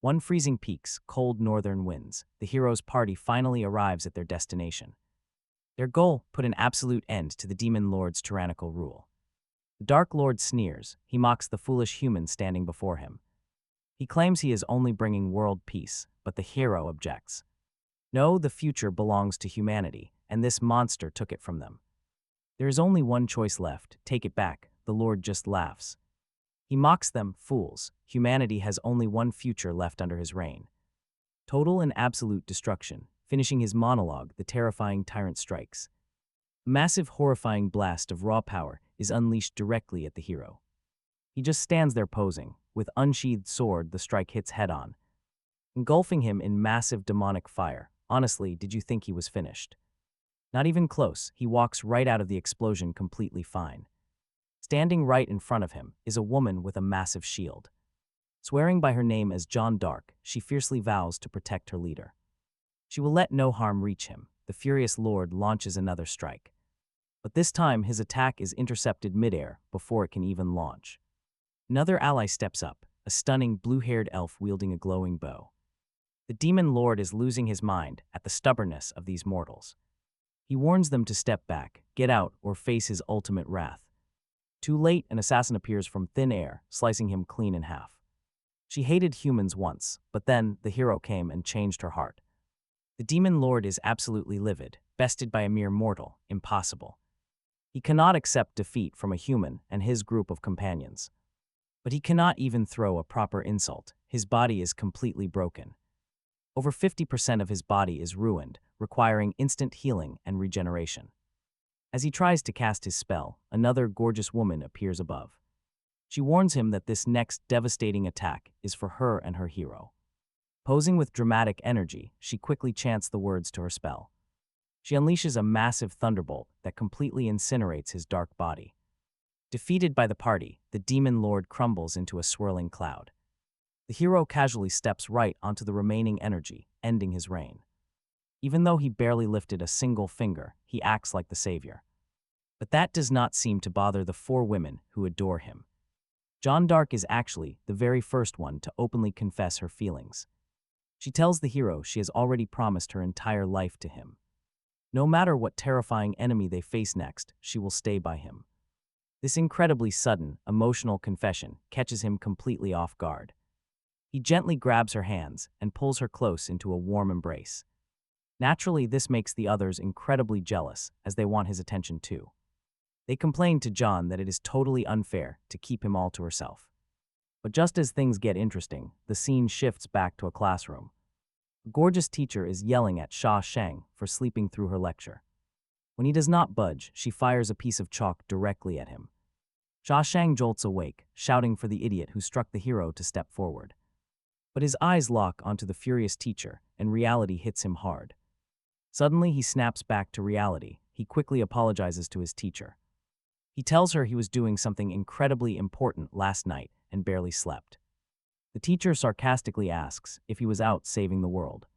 One freezing peaks, cold northern winds, the hero's party finally arrives at their destination. Their goal: put an absolute end to the demon lord's tyrannical rule. The Dark Lord sneers. He mocks the foolish human standing before him. He claims he is only bringing world peace, but the hero objects. No, the future belongs to humanity, and this monster took it from them. There is only one choice left: take it back. The Lord just laughs. He mocks them, fools. Humanity has only one future left under his reign. Total and absolute destruction. Finishing his monologue, the terrifying tyrant strikes. A massive, horrifying blast of raw power is unleashed directly at the hero. He just stands there posing. With unsheathed sword, the strike hits head-on, engulfing him in massive demonic fire. Honestly, did you think he was finished? Not even close. He walks right out of the explosion completely fine. Standing right in front of him is a woman with a massive shield. Swearing by her name as John Dark, she fiercely vows to protect her leader. She will let no harm reach him. The furious lord launches another strike. But this time, his attack is intercepted midair before it can even launch. Another ally steps up, a stunning blue-haired elf wielding a glowing bow. The demon lord is losing his mind at the stubbornness of these mortals. He warns them to step back, get out, or face his ultimate wrath. Too late, an assassin appears from thin air, slicing him clean in half. She hated humans once, but then the hero came and changed her heart. The demon lord is absolutely livid, bested by a mere mortal. Impossible. He cannot accept defeat from a human and his group of companions. But he cannot even throw a proper insult. His body is completely broken. Over 50% of his body is ruined, requiring instant healing and regeneration. As he tries to cast his spell, another gorgeous woman appears above. She warns him that this next devastating attack is for her and her hero. Posing with dramatic energy, she quickly chants the words to her spell. She unleashes a massive thunderbolt that completely incinerates his dark body. Defeated by the party, the demon lord crumbles into a swirling cloud. The hero casually steps right onto the remaining energy, ending his reign. Even though he barely lifted a single finger, he acts like the savior. But that does not seem to bother the four women who adore him. John Dark is actually the very first one to openly confess her feelings. She tells the hero she has already promised her entire life to him. No matter what terrifying enemy they face next, she will stay by him. This incredibly sudden, emotional confession catches him completely off guard. He gently grabs her hands and pulls her close into a warm embrace. Naturally, this makes the others incredibly jealous, as they want his attention too. They complain to John that it is totally unfair to keep him all to herself. But just as things get interesting, the scene shifts back to a classroom. A gorgeous teacher is yelling at Sha Shang for sleeping through her lecture. When he does not budge, she fires a piece of chalk directly at him. Sha Shang jolts awake, shouting for the idiot who struck the hero to step forward. But his eyes lock onto the furious teacher, and reality hits him hard. Suddenly, he snaps back to reality. He quickly apologizes to his teacher. He tells her he was doing something incredibly important last night and barely slept. The teacher sarcastically asks if he was out saving the world.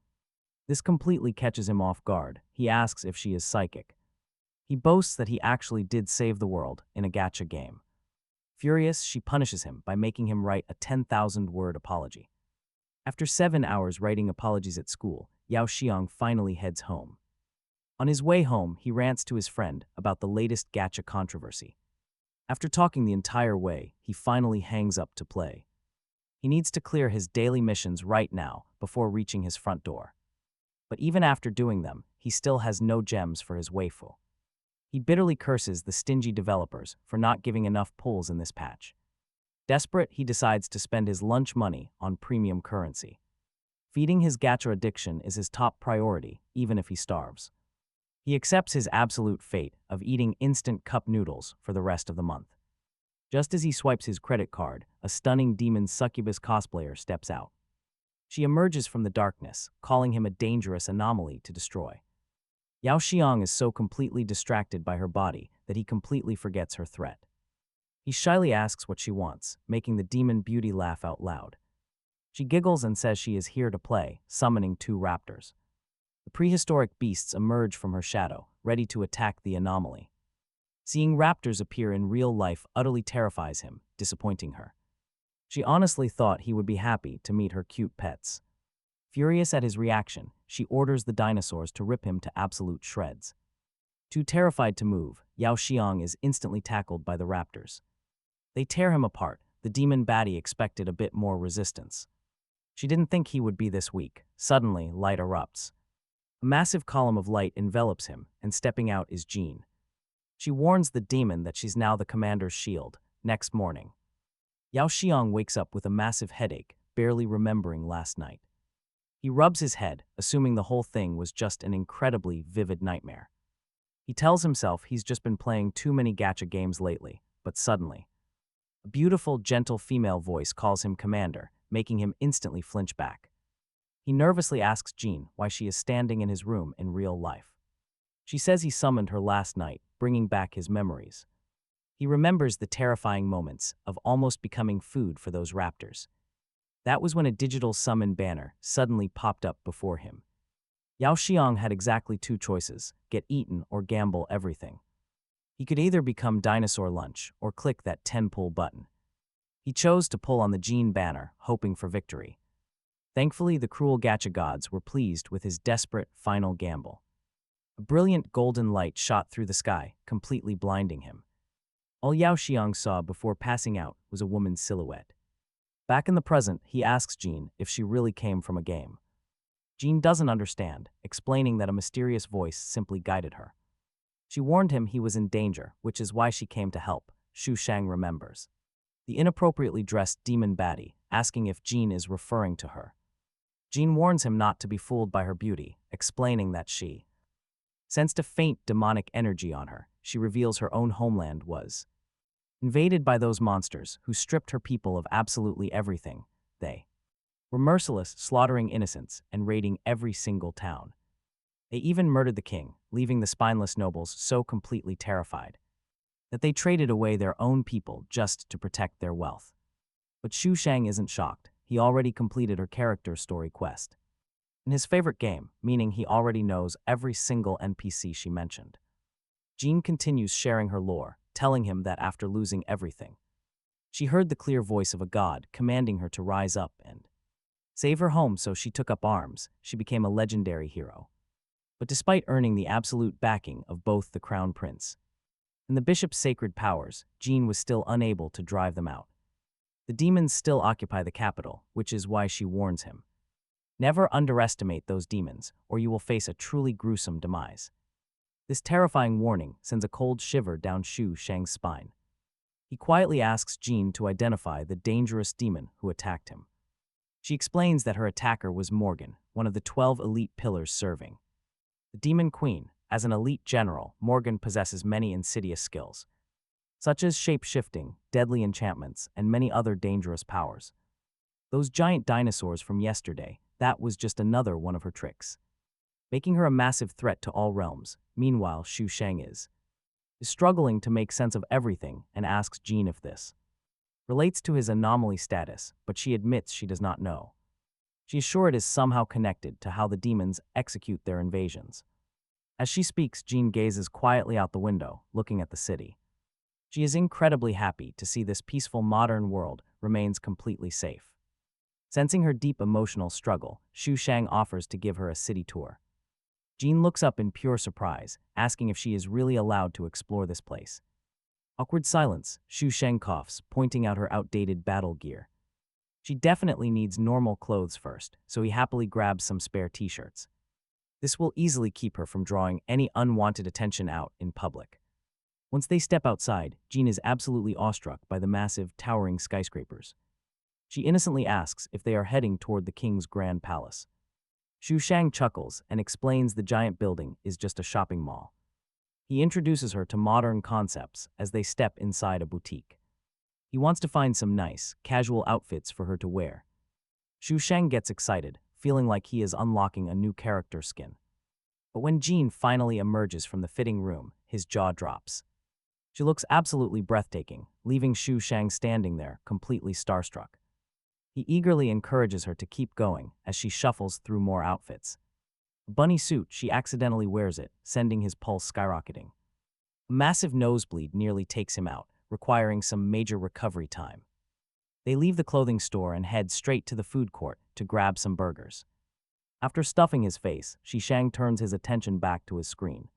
This completely catches him off guard. He asks if she is psychic. He boasts that he actually did save the world in a gacha game. Furious, she punishes him by making him write a 10,000-word apology. After 7 hours writing apologies at school, Yao Xiang finally heads home. On his way home, he rants to his friend about the latest gacha controversy. After talking the entire way, he finally hangs up to play. He needs to clear his daily missions right now before reaching his front door. But even after doing them, he still has no gems for his waifu. He bitterly curses the stingy developers for not giving enough pulls in this patch. Desperate, he decides to spend his lunch money on premium currency. Feeding his gacha addiction is his top priority, even if he starves. He accepts his absolute fate of eating instant cup noodles for the rest of the month. Just as he swipes his credit card, a stunning demon succubus cosplayer steps out. She emerges from the darkness, calling him a dangerous anomaly to destroy. Yao Xiang is so completely distracted by her body that he completely forgets her threat. He shyly asks what she wants, making the demon beauty laugh out loud. She giggles and says she is here to play, summoning 2 raptors. The prehistoric beasts emerge from her shadow, ready to attack the anomaly. Seeing raptors appear in real life utterly terrifies him, disappointing her. She honestly thought he would be happy to meet her cute pets. Furious at his reaction, she orders the dinosaurs to rip him to absolute shreds. Too terrified to move, Yao Xiang is instantly tackled by the raptors. They tear him apart. The demon baddie expected a bit more resistance. She didn't think he would be this weak. Suddenly, light erupts. A massive column of light envelops him, and stepping out is Jean. She warns the demon that she's now the commander's shield. Next morning, Yao Xiang wakes up with a massive headache, barely remembering last night. He rubs his head, assuming the whole thing was just an incredibly vivid nightmare. He tells himself he's just been playing too many gacha games lately, but suddenly, a beautiful, gentle female voice calls him commander, making him instantly flinch back. He nervously asks Jean why she is standing in his room in real life. She says he summoned her last night, bringing back his memories. He remembers the terrifying moments of almost becoming food for those raptors. That was when a digital summon banner suddenly popped up before him. Yao Xiang had exactly two choices: get eaten or gamble everything. He could either become dinosaur lunch or click that 10-pull button. He chose to pull on the Jean banner, hoping for victory. Thankfully, the cruel gacha gods were pleased with his desperate final gamble. A brilliant golden light shot through the sky, completely blinding him. All Yao Xiang saw before passing out was a woman's silhouette. Back in the present, he asks Jean if she really came from a game. Jean doesn't understand, explaining that a mysterious voice simply guided her. She warned him he was in danger, which is why she came to help, Xu Shang remembers. The inappropriately dressed demon baddie, asking if Jean is referring to her. Jean warns him not to be fooled by her beauty, explaining that she sensed a faint demonic energy on her. She reveals her own homeland was invaded by those monsters who stripped her people of absolutely everything. They were merciless, slaughtering innocents and raiding every single town. They even murdered the king, leaving the spineless nobles so completely terrified that they traded away their own people just to protect their wealth. But Xu Shang isn't shocked. He already completed her character story quest in his favorite game, meaning he already knows every single NPC she mentioned. Jean continues sharing her lore, telling him that after losing everything, she heard the clear voice of a god commanding her to rise up and save her home, so she took up arms. She became a legendary hero. But despite earning the absolute backing of both the crown prince and the bishop's sacred powers, Jean was still unable to drive them out. The demons still occupy the capital, which is why she warns him. Never underestimate those demons, or you will face a truly gruesome demise. This terrifying warning sends a cold shiver down Xu Shang's spine. He quietly asks Jean to identify the dangerous demon who attacked him. She explains that her attacker was Morgan, one of the 12 elite pillars serving the Demon Queen. As an elite general, Morgan possesses many insidious skills, such as shape-shifting, deadly enchantments, and many other dangerous powers. Those giant dinosaurs from yesterday, that was just another one of her tricks, making her a massive threat to all realms. Meanwhile, Xu Shang is struggling to make sense of everything and asks Jean if this relates to his anomaly status, but she admits she does not know. She is sure it is somehow connected to how the demons execute their invasions. As she speaks, Jean gazes quietly out the window, looking at the city. She is incredibly happy to see this peaceful modern world remains completely safe. Sensing her deep emotional struggle, Xu Shang offers to give her a city tour. Jean looks up in pure surprise, asking if she is really allowed to explore this place. Awkward silence. Xu Shang coughs, pointing out her outdated battle gear. She definitely needs normal clothes first, so he happily grabs some spare t-shirts. This will easily keep her from drawing any unwanted attention out in public. Once they step outside, Jean is absolutely awestruck by the massive, towering skyscrapers. She innocently asks if they are heading toward the king's grand palace. Xu Shang chuckles and explains the giant building is just a shopping mall. He introduces her to modern concepts as they step inside a boutique. He wants to find some nice, casual outfits for her to wear. Xu Shang gets excited, feeling like he is unlocking a new character skin. But when Jean finally emerges from the fitting room, his jaw drops. She looks absolutely breathtaking, leaving Xu Shang standing there, completely starstruck. He eagerly encourages her to keep going as she shuffles through more outfits. A bunny suit, she accidentally wears it, sending his pulse skyrocketing. A massive nosebleed nearly takes him out, requiring some major recovery time. They leave the clothing store and head straight to the food court to grab some burgers. After stuffing his face, Shishang turns his attention back to his screen.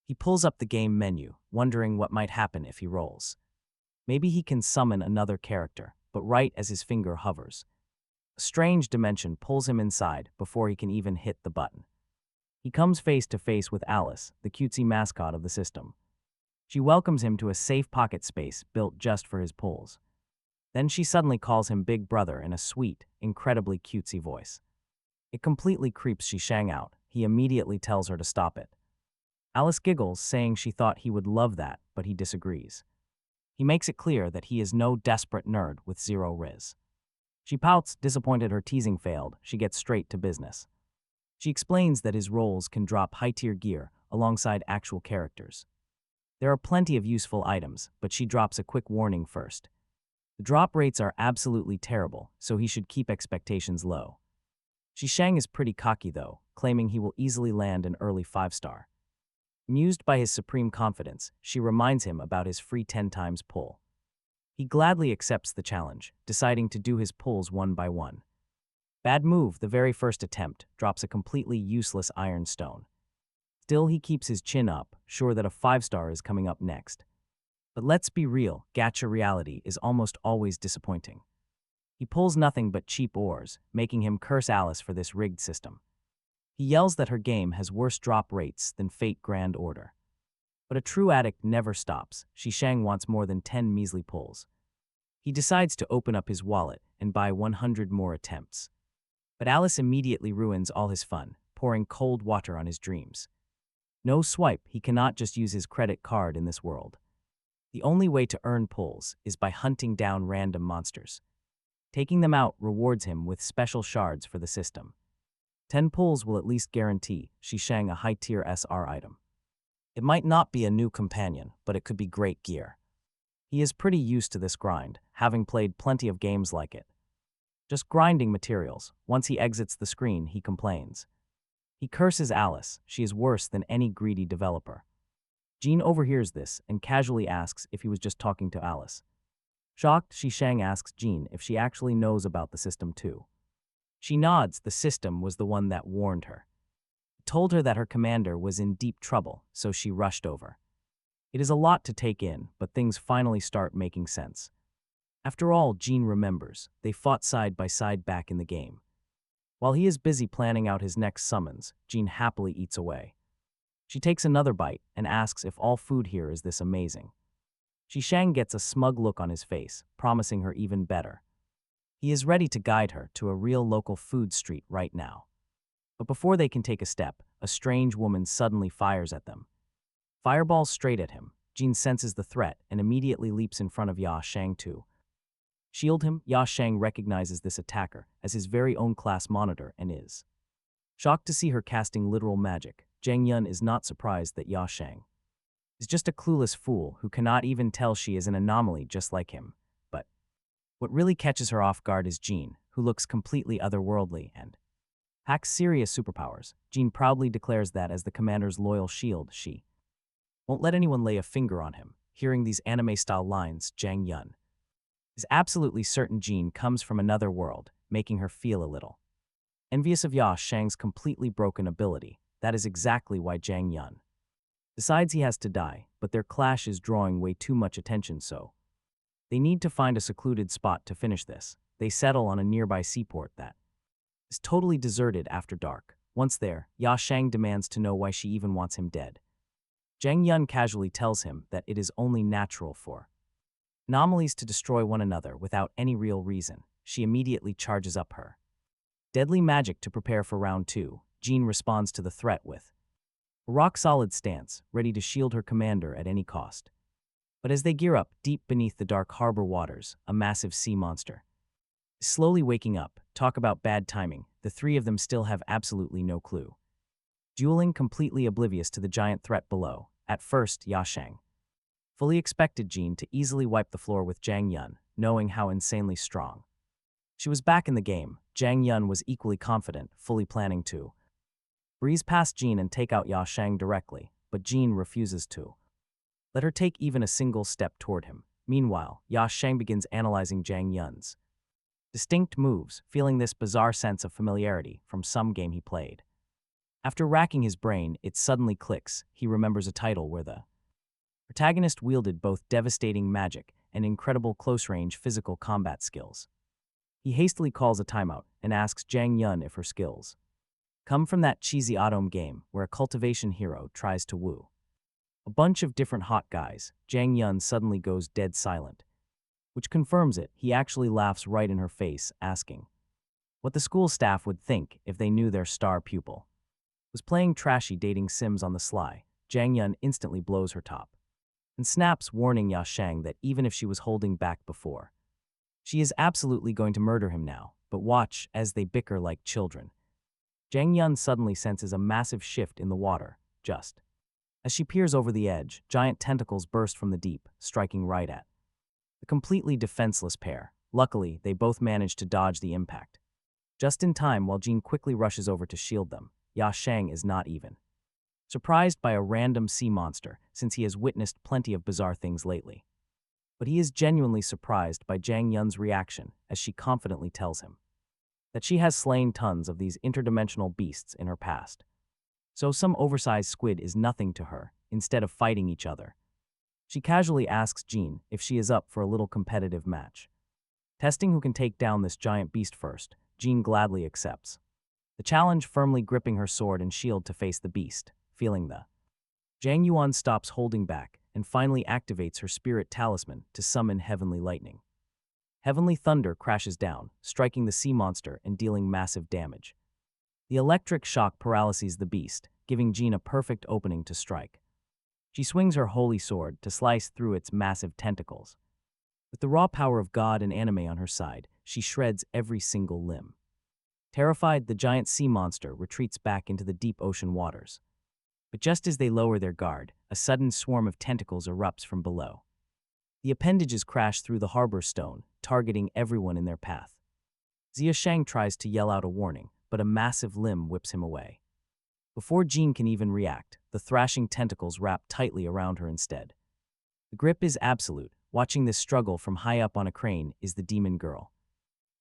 He pulls up the game menu, wondering what might happen if he rolls. Maybe he can summon another character, but right as his finger hovers, a strange dimension pulls him inside before he can even hit the button. He comes face to face with Alice, the cutesy mascot of the system. She welcomes him to a safe pocket space built just for his pulls. Then she suddenly calls him Big Brother in a sweet, incredibly cutesy voice. It completely creeps Shishang out. He immediately tells her to stop it. Alice giggles, saying she thought he would love that, but he disagrees. He makes it clear that he is no desperate nerd with zero riz. She pouts, disappointed her teasing failed. She gets straight to business. She explains that his rolls can drop high-tier gear alongside actual characters. There are plenty of useful items, but she drops a quick warning first. The drop rates are absolutely terrible, so he should keep expectations low. Shishang is pretty cocky though, claiming he will easily land an early 5-star. Amused by his supreme confidence, she reminds him about his free 10 times pull. He gladly accepts the challenge, deciding to do his pulls one by one. Bad move, the very first attempt drops a completely useless iron stone. Still, he keeps his chin up, sure that a 5-star is coming up next. But let's be real, gacha reality is almost always disappointing. He pulls nothing but cheap ores, making him curse Alice for this rigged system. He yells that her game has worse drop rates than Fate Grand Order. But a true addict never stops. Shishang wants more than 10 measly pulls. He decides to open up his wallet and buy 100 more attempts. But Alice immediately ruins all his fun, pouring cold water on his dreams. No swipe, he cannot just use his credit card in this world. The only way to earn pulls is by hunting down random monsters. Taking them out rewards him with special shards for the system. 10 pulls will at least guarantee Shishang a high-tier SR item. It might not be a new companion, but it could be great gear. He is pretty used to this grind, having played plenty of games like it. Just grinding materials. Once he exits the screen, he complains. He curses Alice. She is worse than any greedy developer. Jean overhears this and casually asks if he was just talking to Alice. Shocked, Shishang asks Jean if she actually knows about the system too. She nods. The system was the one that warned her. It told her that her commander was in deep trouble, so she rushed over. It is a lot to take in, but things finally start making sense. After all, Jean remembers, they fought side by side back in the game. While he is busy planning out his next summons, Jean happily eats away. She takes another bite and asks if all food here is this amazing. Shishang gets a smug look on his face, promising her even better. He is ready to guide her to a real local food street right now. But before they can take a step, a strange woman suddenly fires at them. Fireballs straight at him. Jean senses the threat and immediately leaps in front of Ya Shang too. Shield him, Ya Shang recognizes this attacker as his very own class monitor and is shocked to see her casting literal magic. Zhang Yun is not surprised that Ya Shang is just a clueless fool who cannot even tell she is an anomaly just like him. But what really catches her off guard is Jean, who looks completely otherworldly and hacks serious superpowers. Jean proudly declares that as the commander's loyal shield, she won't let anyone lay a finger on him. Hearing these anime-style lines, Zhang Yun is absolutely certain Jean comes from another world, making her feel a little envious of Ya Shang's completely broken ability. That is exactly why Zhang Yun decides he has to die, but their clash is drawing way too much attention, so they need to find a secluded spot to finish this. They settle on a nearby seaport that is totally deserted after dark. Once there, Ya Shang demands to know why she even wants him dead. Zhang Yun casually tells him that it is only natural for anomalies to destroy one another without any real reason. She immediately charges up her deadly magic to prepare for round 2. Jean responds to the threat with a rock-solid stance, ready to shield her commander at any cost. But as they gear up, deep beneath the dark harbor waters, a massive sea monster is slowly waking up. Talk about bad timing. The three of them still have absolutely no clue. Dueling, completely oblivious to the giant threat below. At first, Ya Shang fully expected Jean to easily wipe the floor with Zhang Yun, knowing how insanely strong she was back in the game. Zhang Yun was equally confident, fully planning to breeze past Jean and take out Ya Shang directly, but Jean refuses to let her take even a single step toward him. Meanwhile, Ya Sheng begins analyzing Zhang Yun's distinct moves, feeling this bizarre sense of familiarity from some game he played. After racking his brain, it suddenly clicks. He remembers a title where the protagonist wielded both devastating magic and incredible close-range physical combat skills. He hastily calls a timeout and asks Zhang Yun if her skills come from that cheesy Autumn game where a cultivation hero tries to woo a bunch of different hot guys. Zhang Yun suddenly goes dead silent, which confirms it. He actually laughs right in her face, asking what the school staff would think if they knew their star pupil was playing trashy dating sims on the sly. Zhang Yun instantly blows her top and snaps, warning Ya Sheng that even if she was holding back before, she is absolutely going to murder him now. But watch as they bicker like children. Zhang Yun suddenly senses a massive shift in the water. Just as she peers over the edge, giant tentacles burst from the deep, striking right at the completely defenseless pair. Luckily, they both manage to dodge the impact just in time while Jean quickly rushes over to shield them. Ya Sheng is not even surprised by a random sea monster, since he has witnessed plenty of bizarre things lately. But he is genuinely surprised by Zhang Yun's reaction as she confidently tells him that she has slain tons of these interdimensional beasts in her past. So some oversized squid is nothing to her. Instead of fighting each other, she casually asks Jean if she is up for a little competitive match. Testing who can take down this giant beast first, Jean gladly accepts the challenge, firmly gripping her sword and shield to face the beast. Feeling the Zhang Yuan stops holding back and finally activates her spirit talisman to summon heavenly lightning. Heavenly thunder crashes down, striking the sea monster and dealing massive damage. The electric shock paralyzes the beast, giving Jean a perfect opening to strike. She swings her holy sword to slice through its massive tentacles. With the raw power of God and anime on her side, she shreds every single limb. Terrified, the giant sea monster retreats back into the deep ocean waters. But just as they lower their guard, a sudden swarm of tentacles erupts from below. The appendages crash through the harbor stone, targeting everyone in their path. Zia Sheng tries to yell out a warning, but a massive limb whips him away. Before Jean can even react, the thrashing tentacles wrap tightly around her instead. The grip is absolute. Watching this struggle from high up on a crane is the demon girl.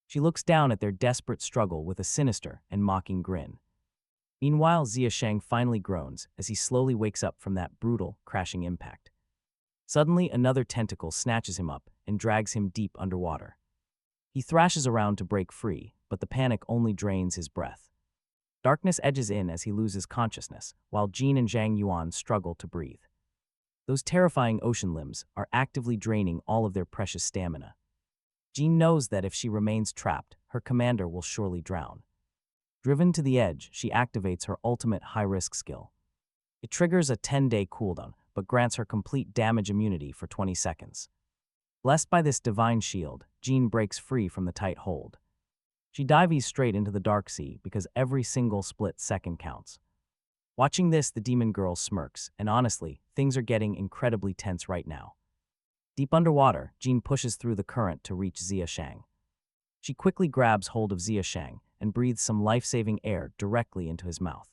She looks down at their desperate struggle with a sinister and mocking grin. Meanwhile, Zia Sheng finally groans as he slowly wakes up from that brutal, crashing impact. Suddenly, another tentacle snatches him up and drags him deep underwater. He thrashes around to break free, but the panic only drains his breath. Darkness edges in as he loses consciousness, while Jean and Zhang Yuan struggle to breathe. Those terrifying ocean limbs are actively draining all of their precious stamina. Jean knows that if she remains trapped, her commander will surely drown. Driven to the edge, she activates her ultimate high-risk skill. It triggers a 10-day cooldown, but grants her complete damage immunity for 20 seconds. Blessed by this divine shield, Jean breaks free from the tight hold. She dives straight into the dark sea because every single split second counts. Watching this, the demon girl smirks, and honestly, things are getting incredibly tense right now. Deep underwater, Jean pushes through the current to reach Zia Sheng. She quickly grabs hold of Zia Sheng and breathes some life-saving air directly into his mouth.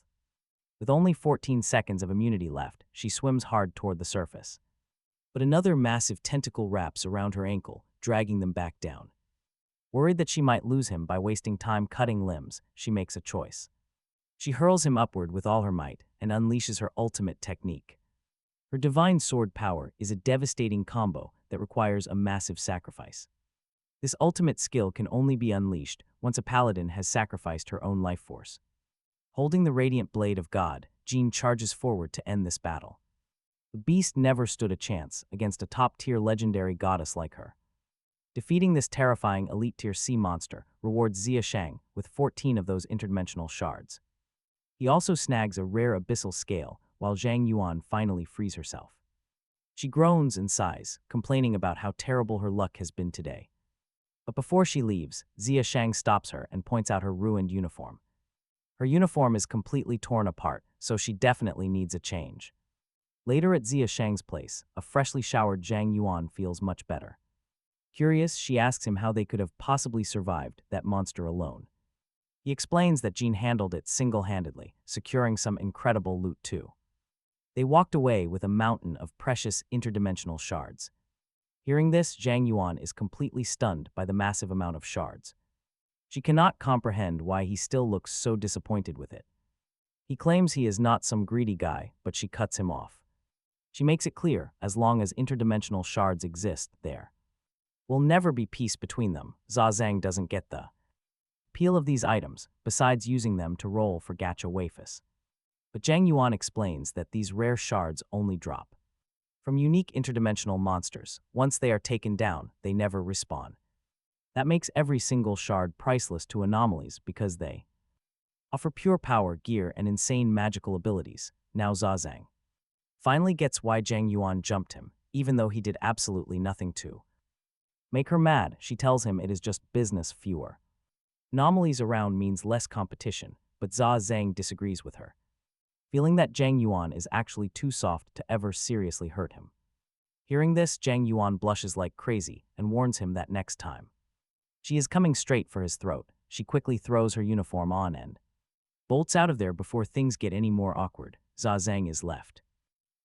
With only 14 seconds of immunity left, she swims hard toward the surface. But another massive tentacle wraps around her ankle, dragging them back down. Worried that she might lose him by wasting time cutting limbs, she makes a choice. She hurls him upward with all her might and unleashes her ultimate technique. Her divine sword power is a devastating combo that requires a massive sacrifice. This ultimate skill can only be unleashed once a paladin has sacrificed her own life force. Holding the radiant blade of God, Jean charges forward to end this battle. The beast never stood a chance against a top-tier legendary goddess like her. Defeating this terrifying elite-tier sea monster rewards Zia Sheng with 14 of those interdimensional shards. He also snags a rare abyssal scale, while Zhang Yuan finally frees herself. She groans and sighs, complaining about how terrible her luck has been today. But before she leaves, Zia Sheng stops her and points out her ruined uniform. Her uniform is completely torn apart, so she definitely needs a change. Later at Zia Sheng's place, a freshly showered Zhang Yuan feels much better. Curious, she asks him how they could have possibly survived that monster alone. He explains that Jean handled it single-handedly, securing some incredible loot too. They walked away with a mountain of precious interdimensional shards. Hearing this, Zhang Yuan is completely stunned by the massive amount of shards. She cannot comprehend why he still looks so disappointed with it. He claims he is not some greedy guy, but she cuts him off. She makes it clear, as long as interdimensional shards exist, there will never be peace between them. Zhang doesn't get the appeal of these items, besides using them to roll for gacha wafers. But Zhang Yuan explains that these rare shards only drop from unique interdimensional monsters. Once they are taken down, they never respawn. That makes every single shard priceless to anomalies because they offer pure power, gear, and insane magical abilities. Now Zhang finally gets why Zhang Yuan jumped him, even though he did absolutely nothing to make her mad. She tells him it is just business. Fewer anomalies around means less competition, but Zhang disagrees with her, feeling that Zhang Yuan is actually too soft to ever seriously hurt him. Hearing this, Zhang Yuan blushes like crazy and warns him that next time she is coming straight for his throat. She quickly throws her uniform on and bolts out of there before things get any more awkward. Zhang is left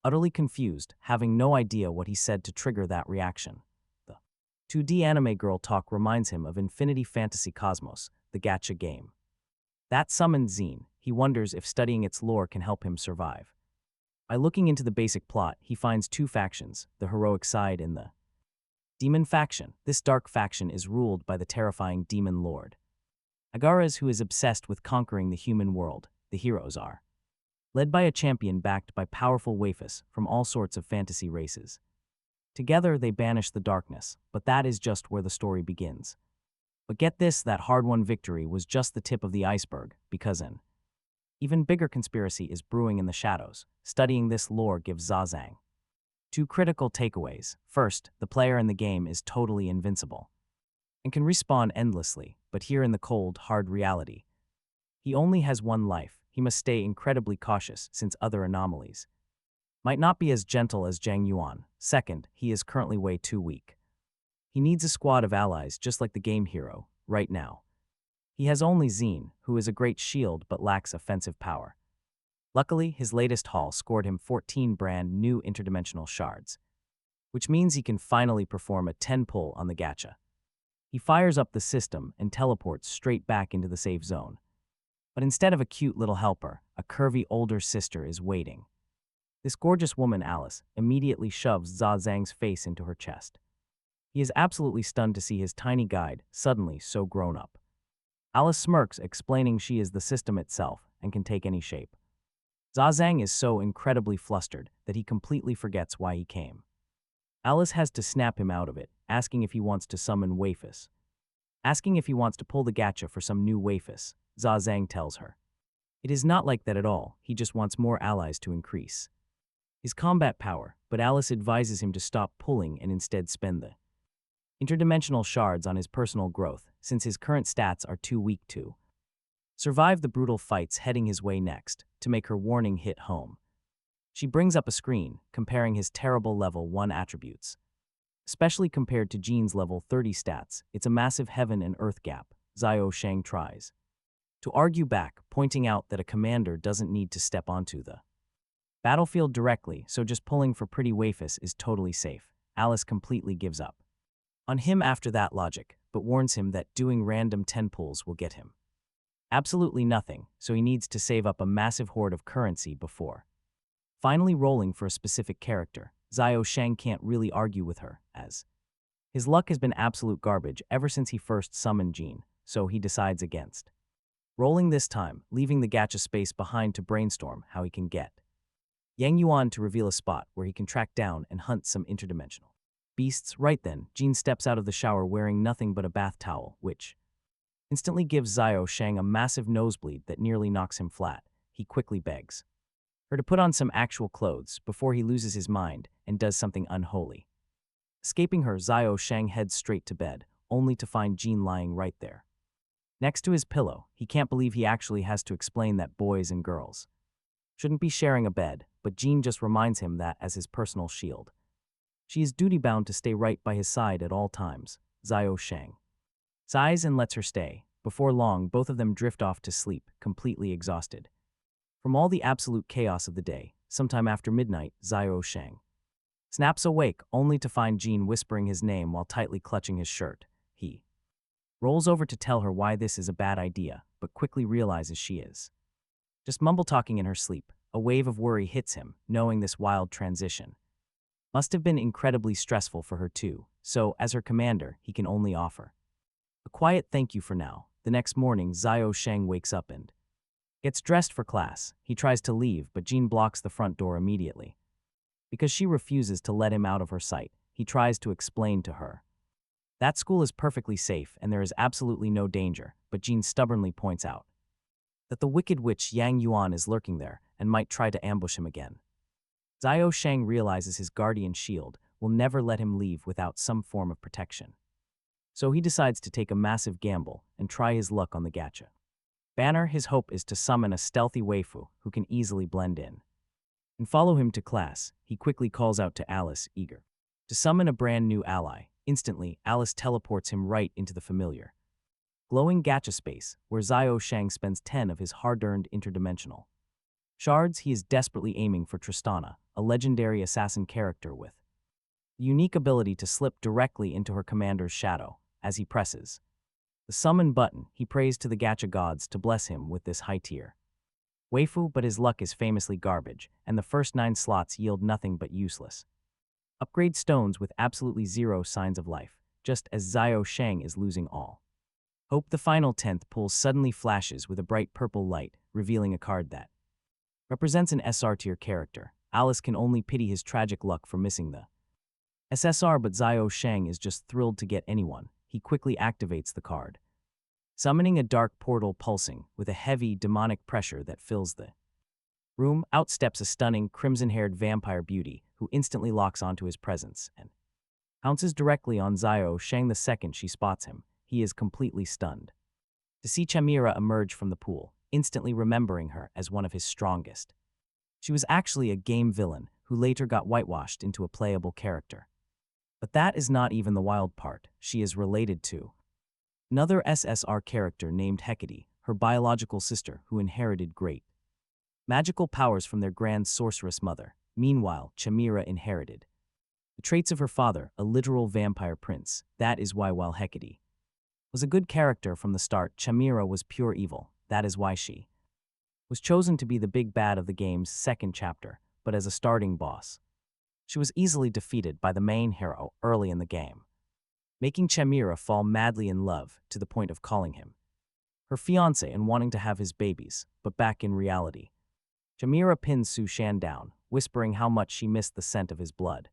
utterly confused, having no idea what he said to trigger that reaction. The 2D anime girl talk reminds him of Infinity Fantasy Cosmos, the gacha game that summoned Zine. He wonders if studying its lore can help him survive. By looking into the basic plot, he finds two factions, the heroic side and the demon faction. This dark faction is ruled by the terrifying demon lord Agaras, who is obsessed with conquering the human world. The heroes are led by a champion backed by powerful waifus from all sorts of fantasy races. Together they banish the darkness, but that is just where the story begins. But get this, that hard-won victory was just the tip of the iceberg, because an even bigger conspiracy is brewing in the shadows. Studying this lore gives Zhang two critical takeaways. First, the player in the game is totally invincible and can respawn endlessly, but here in the cold, hard reality, he only has one life. He must stay incredibly cautious since other anomalies might not be as gentle as Zhang Yuan. Second, he is currently way too weak. He needs a squad of allies just like the game hero. Right now, he has only Zine, who is a great shield but lacks offensive power. Luckily, his latest haul scored him 14 brand new interdimensional shards, which means he can finally perform a 10 pull on the gacha. He fires up the system and teleports straight back into the safe zone. But instead of a cute little helper, a curvy older sister is waiting. This gorgeous woman, Alice, immediately shoves Zhang's face into her chest. He is absolutely stunned to see his tiny guide suddenly so grown up. Alice smirks, explaining she is the system itself and can take any shape. Zhang is so incredibly flustered that he completely forgets why he came. Alice has to snap him out of it, asking if he wants to summon waifus. Asking if he wants to pull the gacha for some new waifus, Zhang tells her it is not like that at all. He just wants more allies to increase his combat power, but Alice advises him to stop pulling and instead spend the interdimensional shards on his personal growth, since his current stats are too weak to survive the brutal fights heading his way next. To make her warning hit home, she brings up a screen comparing his terrible level 1 attributes. Especially compared to Jean's level 30 stats, it's a massive heaven and earth gap. Shang tries to argue back, pointing out that a commander doesn't need to step onto the battlefield directly, so just pulling for pretty waifus is totally safe. Alice completely gives up on him after that logic, but warns him that doing random 10 pulls will get him absolutely nothing, so he needs to save up a massive hoard of currency before finally rolling for a specific character. Shang can't really argue with her, as his luck has been absolute garbage ever since he first summoned Jean, so he decides against rolling this time, leaving the gacha space behind to brainstorm how he can get Yang Yuan to reveal a spot where he can track down and hunt some interdimensional beasts. Right then, Jean steps out of the shower wearing nothing but a bath towel, which instantly gives Shang a massive nosebleed that nearly knocks him flat. He quickly begs her to put on some actual clothes before he loses his mind and does something unholy. Escaping her, Shang heads straight to bed, only to find Jean lying right there next to his pillow. He can't believe he actually has to explain that boys and girls shouldn't be sharing a bed, but Jean just reminds him that as his personal shield, she is duty-bound to stay right by his side at all times. Shang sighs and lets her stay. Before long, both of them drift off to sleep, completely exhausted from all the absolute chaos of the day. Sometime after midnight, Shang snaps awake only to find Jean whispering his name while tightly clutching his shirt. He rolls over to tell her why this is a bad idea, but quickly realizes she is just mumble-talking in her sleep. A wave of worry hits him, knowing this wild transition must have been incredibly stressful for her too, so as her commander, he can only offer a quiet thank you for now. The next morning, Xiao Sheng wakes up and gets dressed for class. He tries to leave, but Jean blocks the front door immediately. Because she refuses to let him out of her sight, he tries to explain to her that school is perfectly safe and there is absolutely no danger, but Jean stubbornly points out that the wicked witch Yang Yuan is lurking there and might try to ambush him again. Xiao Sheng realizes his guardian shield will never let him leave without some form of protection. So he decides to take a massive gamble and try his luck on the gacha banner. His hope is to summon a stealthy waifu who can easily blend in and follow him to class. He quickly calls out to Alice, eager to summon a brand new ally. Instantly, Alice teleports him right into the familiar glowing gacha space, where Xiao Sheng spends 10 of his hard-earned interdimensional shards. He is desperately aiming for Tristana, a legendary assassin character with the unique ability to slip directly into her commander's shadow. As he presses the summon button, he prays to the gacha gods to bless him with this high-tier waifu, but his luck is famously garbage, and the first 9 slots yield nothing but useless upgrade stones with absolutely zero signs of life, just as Xiao Sheng is losing all hope. The final 10th pull suddenly flashes with a bright purple light, revealing a card that represents an SR tier character. Alice can only pity his tragic luck for missing the SSR, but Xiao Sheng is just thrilled to get anyone. He quickly activates the card, summoning a dark portal pulsing with a heavy demonic pressure that fills the room. Out steps a stunning crimson-haired vampire beauty who instantly locks onto his presence and pounces directly on Xiao Sheng. The second she spots him, he is completely stunned to see Chimera emerge from the pool, instantly remembering her as one of his strongest. She was actually a game villain who later got whitewashed into a playable character. But that is not even the wild part. She is related to another SSR character named Hecate, her biological sister who inherited great magical powers from their grand sorceress mother. Meanwhile, Chimera inherited the traits of her father, a literal vampire prince. That is why, while Hecate was a good character from the start, Chimera was pure evil. That is why she was chosen to be the big bad of the game's second chapter. But as a starting boss, she was easily defeated by the main hero early in the game, making Chimera fall madly in love to the point of calling him her fiancé and wanting to have his babies. But back in reality, Chimera pins Su Shan down, whispering how much she missed the scent of his blood.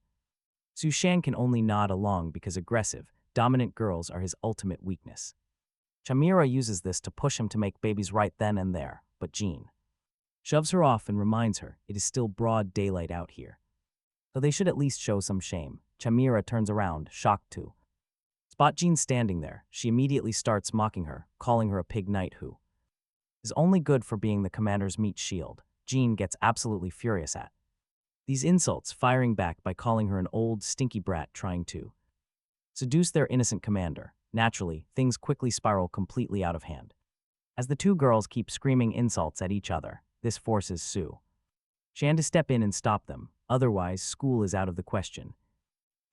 Su Shan can only nod along because aggressive, dominant girls are his ultimate weakness. Chimera uses this to push him to make babies right then and there, but Jean shoves her off and reminds her it is still broad daylight out here, so they should at least show some shame. Chimera turns around, shocked to spot Jean standing there. She immediately starts mocking her, calling her a pig knight who is only good for being the commander's meat shield. Jean gets absolutely furious at these insults, firing back by calling her an old, stinky brat trying to seduce their innocent commander. Naturally, things quickly spiral completely out of hand. As the two girls keep screaming insults at each other, this forces Su Shan to step in and stop them. Otherwise, school is out of the question.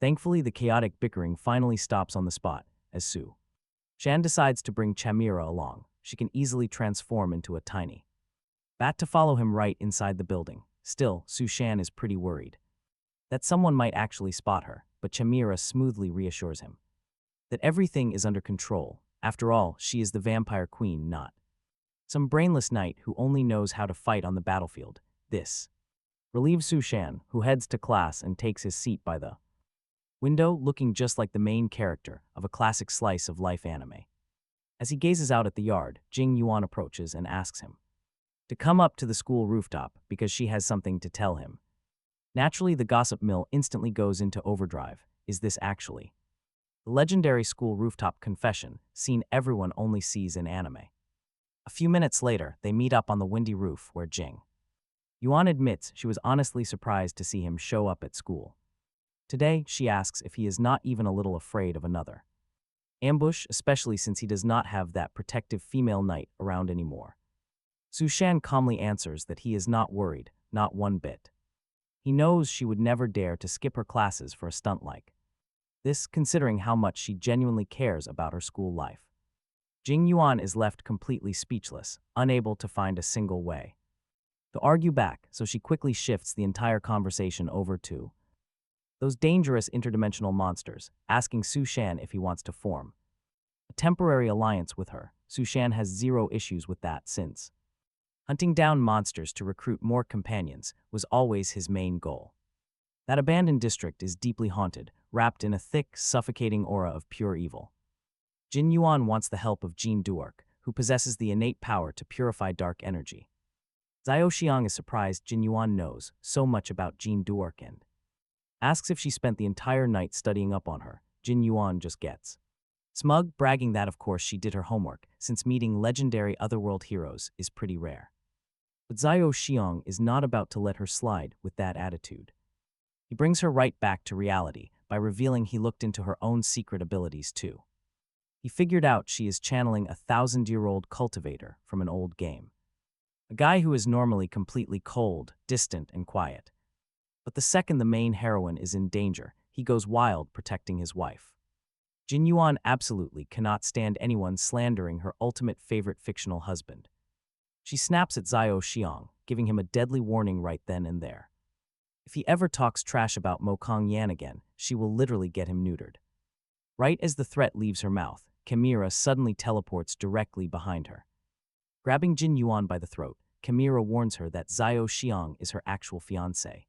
Thankfully, the chaotic bickering finally stops on the spot, as Su Shan decides to bring Chimera along. She can easily transform into a tiny bat to follow him right inside the building. Still, Su Shan is pretty worried that someone might actually spot her, but Chimera smoothly reassures him that everything is under control. After all, she is the vampire queen, not some brainless knight who only knows how to fight on the battlefield. This relieves Su Shan, who heads to class and takes his seat by the window, looking just like the main character of a classic slice of life anime. As he gazes out at the yard, Jing Yuan approaches and asks him to come up to the school rooftop because she has something to tell him. Naturally, the gossip mill instantly goes into overdrive. Is this actually the legendary school rooftop confession scene everyone only sees in anime? A few minutes later, they meet up on the windy roof where Jing Yuan admits she was honestly surprised to see him show up at school. Today, she asks if he is not even a little afraid of another ambush, especially since he does not have that protective female knight around anymore. Su Shan calmly answers that he is not worried, not one bit. He knows she would never dare to skip her classes for a stunt like this, considering how much she genuinely cares about her school life. Jing Yuan is left completely speechless, unable to find a single way to argue back, so she quickly shifts the entire conversation over to those dangerous interdimensional monsters, asking Su Shan if he wants to form a temporary alliance with her. Su Shan has zero issues with that, since hunting down monsters to recruit more companions was always his main goal. That abandoned district is deeply haunted, wrapped in a thick, suffocating aura of pure evil. Jin Yuan wants the help of Jin Duark, who possesses the innate power to purify dark energy. Zhao Xiang is surprised Jin Yuan knows so much about Jin Duark and asks if she spent the entire night studying up on her. Jin Yuan just gets smug, bragging that of course she did her homework, since meeting legendary otherworld heroes is pretty rare. But Zhao Xiang is not about to let her slide with that attitude. He brings her right back to reality by revealing he looked into her own secret abilities too. He figured out she is channeling a 1,000-year-old cultivator from an old game. A guy who is normally completely cold, distant, and quiet. But the second the main heroine is in danger, he goes wild protecting his wife. Jin Yuan absolutely cannot stand anyone slandering her ultimate favorite fictional husband. She snaps at Zhao Xiang, giving him a deadly warning right then and there. If he ever talks trash about Mo Kong Yan again, she will literally get him neutered. Right as the threat leaves her mouth, Chimera suddenly teleports directly behind her. Grabbing Jin Yuan by the throat, Chimera warns her that Zhao Xiang is her actual fiancé.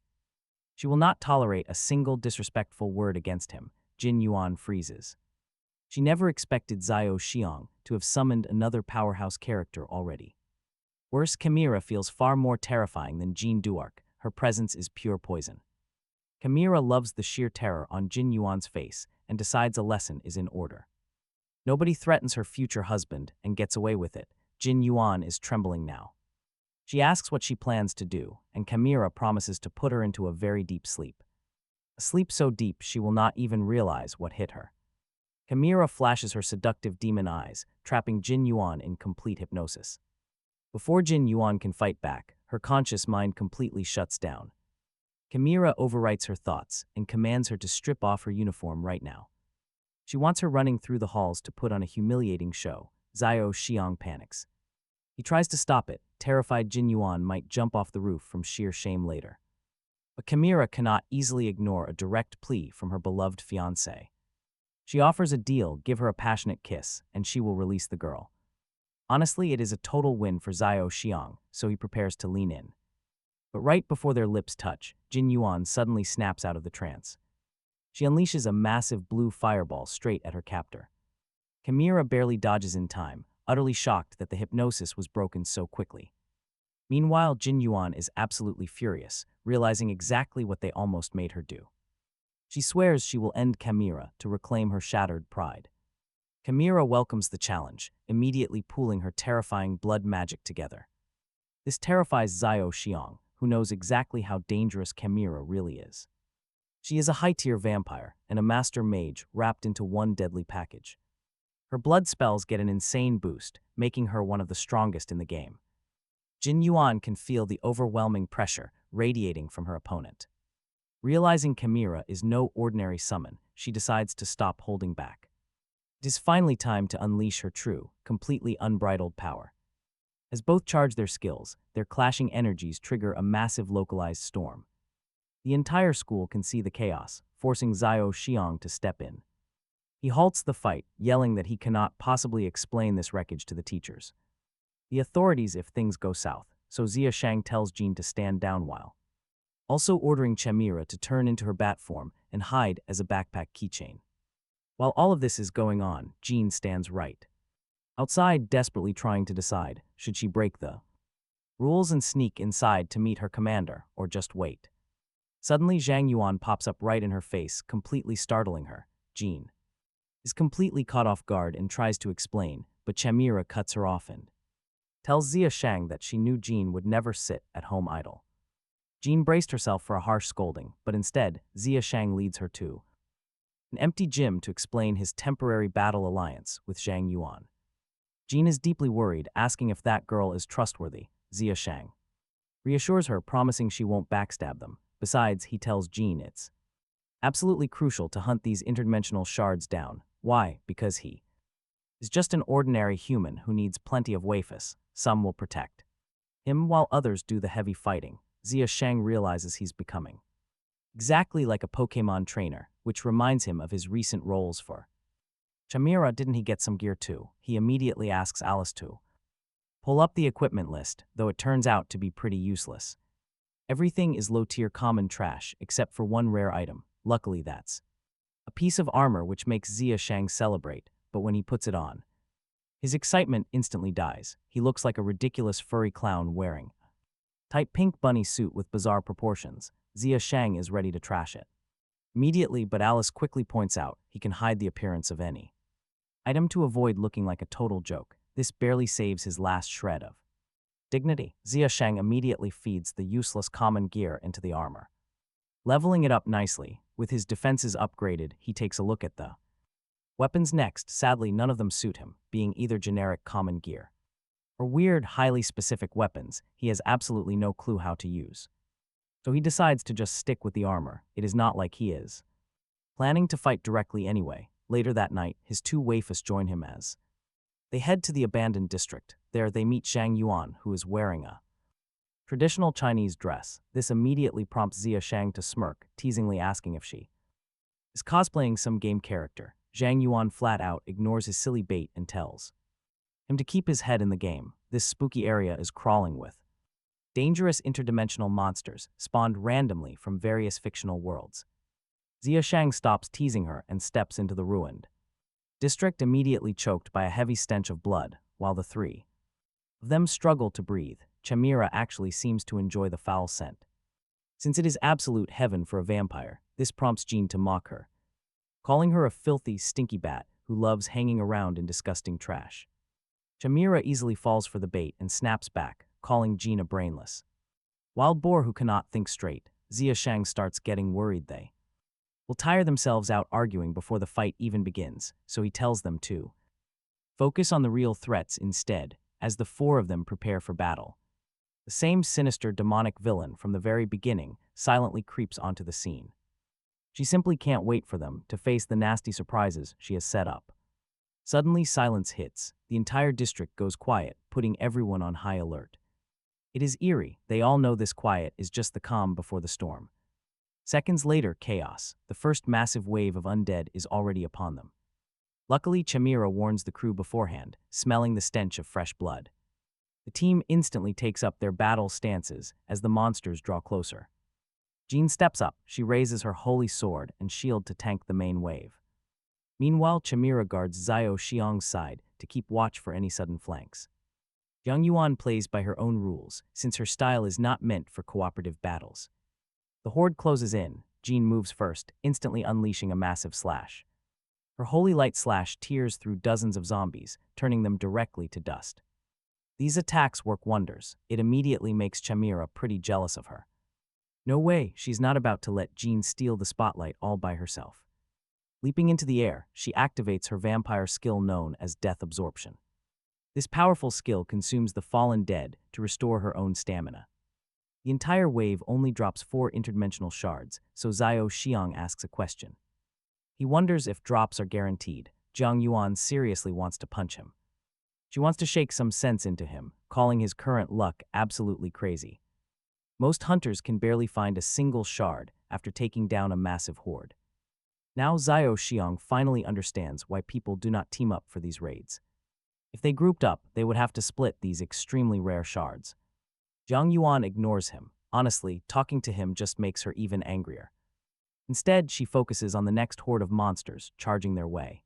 She will not tolerate a single disrespectful word against him. Jin Yuan freezes. She never expected Zhao Xiang to have summoned another powerhouse character already. Worse, Chimera feels far more terrifying than Jin Duark. Her presence is pure poison. Chimera loves the sheer terror on Jin Yuan's face and decides a lesson is in order. Nobody threatens her future husband and gets away with it. Jin Yuan is trembling now. She asks what she plans to do, and Chimera promises to put her into a very deep sleep. A sleep so deep she will not even realize what hit her. Chimera flashes her seductive demon eyes, trapping Jin Yuan in complete hypnosis. Before Jin Yuan can fight back, her conscious mind completely shuts down. Chimera overwrites her thoughts and commands her to strip off her uniform right now. She wants her running through the halls to put on a humiliating show. Zhao Xiang panics. He tries to stop it, terrified Jin Yuan might jump off the roof from sheer shame later. But Chimera cannot easily ignore a direct plea from her beloved fiancé. She offers a deal, give her a passionate kiss, and she will release the girl. Honestly, it is a total win for Zhao Xiang, so he prepares to lean in. But right before their lips touch, Jin Yuan suddenly snaps out of the trance. She unleashes a massive blue fireball straight at her captor. Chimera barely dodges in time, utterly shocked that the hypnosis was broken so quickly. Meanwhile, Jin Yuan is absolutely furious, realizing exactly what they almost made her do. She swears she will end Chimera to reclaim her shattered pride. Chimera welcomes the challenge, immediately pooling her terrifying blood magic together. This terrifies Zhao Xiang, who knows exactly how dangerous Chimera really is. She is a high-tier vampire and a master mage wrapped into one deadly package. Her blood spells get an insane boost, making her one of the strongest in the game. Jin Yuan can feel the overwhelming pressure radiating from her opponent. Realizing Chimera is no ordinary summon, she decides to stop holding back. It is finally time to unleash her true, completely unbridled power. As both charge their skills, their clashing energies trigger a massive localized storm. The entire school can see the chaos, forcing Zhao Xiang to step in. He halts the fight, yelling that he cannot possibly explain this wreckage to the teachers. The authorities if things go south, so Zia Shang tells Jean to stand down while also ordering Chimera to turn into her bat form and hide as a backpack keychain. While all of this is going on, Jean stands right outside, desperately trying to decide, should she break the rules and sneak inside to meet her commander, or just wait. Suddenly, Zhang Yuan pops up right in her face, completely startling her. Jean is completely caught off guard and tries to explain, but Chimera cuts her off and tells Zia Shang that she knew Jean would never sit at home idle. Jean braced herself for a harsh scolding, but instead, Zia Shang leads her to an empty gym to explain his temporary battle alliance with Zhang Yuan. Jean is deeply worried, asking if that girl is trustworthy. Zia Shang reassures her, promising she won't backstab them. Besides, he tells Jean it's absolutely crucial to hunt these interdimensional shards down. Why? Because he is just an ordinary human who needs plenty of wafus. Some will protect him while others do the heavy fighting. Zia Shang realizes he's becoming exactly like a Pokemon trainer, which reminds him of his recent roles for Chimera. Didn't he get some gear too? He immediately asks Alice to pull up the equipment list, though it turns out to be pretty useless. Everything is low-tier common trash, except for one rare item. Luckily that's a piece of armor which makes Zia Shang celebrate, but when he puts it on, his excitement instantly dies. He looks like a ridiculous furry clown wearing a tight pink bunny suit with bizarre proportions. Zia Shang is ready to trash it immediately, but Alice quickly points out he can hide the appearance of any item to avoid looking like a total joke. This barely saves his last shred of dignity. Zia Shang immediately feeds the useless common gear into the armor, leveling it up nicely. With his defenses upgraded, he takes a look at the weapons next. Sadly, none of them suit him, being either generic common gear or weird, highly specific weapons he has absolutely no clue how to use. So he decides to just stick with the armor. It is not like he is planning to fight directly anyway. Later that night, his two waifus join him as they head to the abandoned district. There they meet Zhang Yuan, who is wearing a traditional Chinese dress. This immediately prompts Zia Shang to smirk, teasingly asking if she is cosplaying some game character. Zhang Yuan flat out ignores his silly bait and tells him to keep his head in the game. This spooky area is crawling with dangerous interdimensional monsters spawned randomly from various fictional worlds. Zia Shang stops teasing her and steps into the ruined district, immediately choked by a heavy stench of blood. While the three of them struggle to breathe, Chimera actually seems to enjoy the foul scent. Since it is absolute heaven for a vampire, this prompts Jean to mock her, calling her a filthy, stinky bat who loves hanging around in disgusting trash. Chimera easily falls for the bait and snaps back, calling Jean a brainless wild boar who cannot think straight. Zia Shang starts getting worried they will tire themselves out arguing before the fight even begins, so he tells them to focus on the real threats instead. As the four of them prepare for battle, the same sinister demonic villain from the very beginning silently creeps onto the scene. She simply can't wait for them to face the nasty surprises she has set up. Suddenly, silence hits. The entire district goes quiet, putting everyone on high alert. It is eerie. They all know this quiet is just the calm before the storm. Seconds later, chaos. The first massive wave of undead is already upon them. Luckily, Chimera warns the crew beforehand, smelling the stench of fresh blood. The team instantly takes up their battle stances as the monsters draw closer. Jean steps up. She raises her holy sword and shield to tank the main wave. Meanwhile, Chimera guards Zhao Xiang's side to keep watch for any sudden flanks. Zhang Yuan plays by her own rules, since her style is not meant for cooperative battles. The horde closes in. Jean moves first, instantly unleashing a massive slash. Her holy light slash tears through dozens of zombies, turning them directly to dust. These attacks work wonders. It immediately makes Chimera pretty jealous of her. No way, she's not about to let Jean steal the spotlight all by herself. Leaping into the air, she activates her vampire skill known as Death Absorption. This powerful skill consumes the fallen dead to restore her own stamina. The entire wave only drops 4 interdimensional shards, so Zhao Xiang asks a question. He wonders if drops are guaranteed. Zhang Yuan seriously wants to punch him. She wants to shake some sense into him, calling his current luck absolutely crazy. Most hunters can barely find a single shard after taking down a massive horde. Now Zhao Xiang finally understands why people do not team up for these raids. If they grouped up, they would have to split these extremely rare shards. Zhang Yuan ignores him. Honestly, talking to him just makes her even angrier. Instead, she focuses on the next horde of monsters charging their way.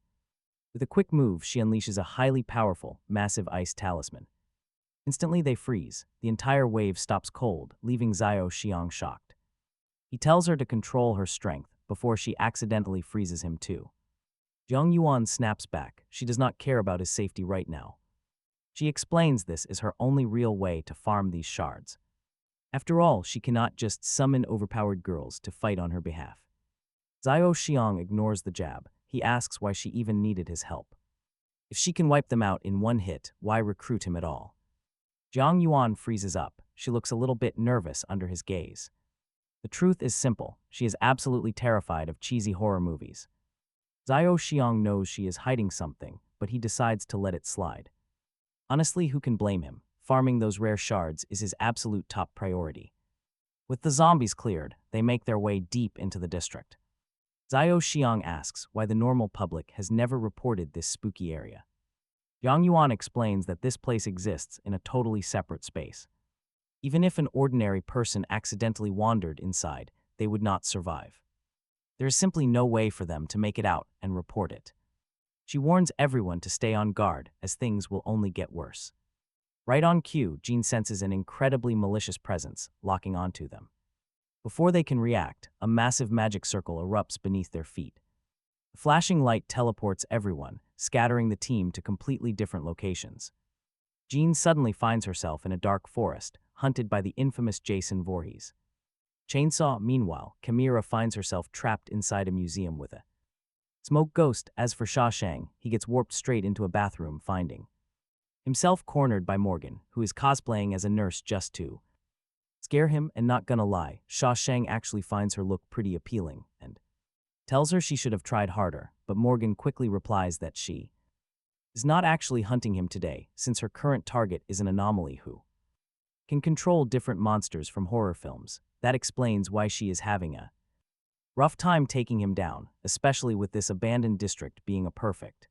With a quick move, she unleashes a highly powerful, massive ice talisman. Instantly, they freeze. The entire wave stops cold, leaving Zhao Xiang shocked. He tells her to control her strength before she accidentally freezes him too. Zhang Yuan snaps back. She does not care about his safety right now. She explains this is her only real way to farm these shards. After all, she cannot just summon overpowered girls to fight on her behalf. Zhao Xiang ignores the jab. He asks why she even needed his help. If she can wipe them out in one hit, why recruit him at all? Zhang Yuan freezes up. She looks a little bit nervous under his gaze. The truth is simple. She is absolutely terrified of cheesy horror movies. Zhao Xiang knows she is hiding something, but he decides to let it slide. Honestly, who can blame him? Farming those rare shards is his absolute top priority. With the zombies cleared, they make their way deep into the district. Zhao Xiang asks why the normal public has never reported this spooky area. Yang Yuan explains that this place exists in a totally separate space. Even if an ordinary person accidentally wandered inside, they would not survive. There is simply no way for them to make it out and report it. She warns everyone to stay on guard, as things will only get worse. Right on cue, Jean senses an incredibly malicious presence locking onto them. Before they can react, a massive magic circle erupts beneath their feet. The flashing light teleports everyone, scattering the team to completely different locations. Jean suddenly finds herself in a dark forest, hunted by the infamous Jason Voorhees. Chainsaw, meanwhile, Chimera finds herself trapped inside a museum with a smoke ghost. As for Sha Shang, he gets warped straight into a bathroom, finding himself cornered by Morgan, who is cosplaying as a nurse just to scare him. And not gonna lie, Sha Shang actually finds her look pretty appealing and tells her she should have tried harder, but Morgan quickly replies that she is not actually hunting him today, since her current target is an anomaly who can control different monsters from horror films. That explains why she is having a rough time taking him down, especially with this abandoned district being a perfect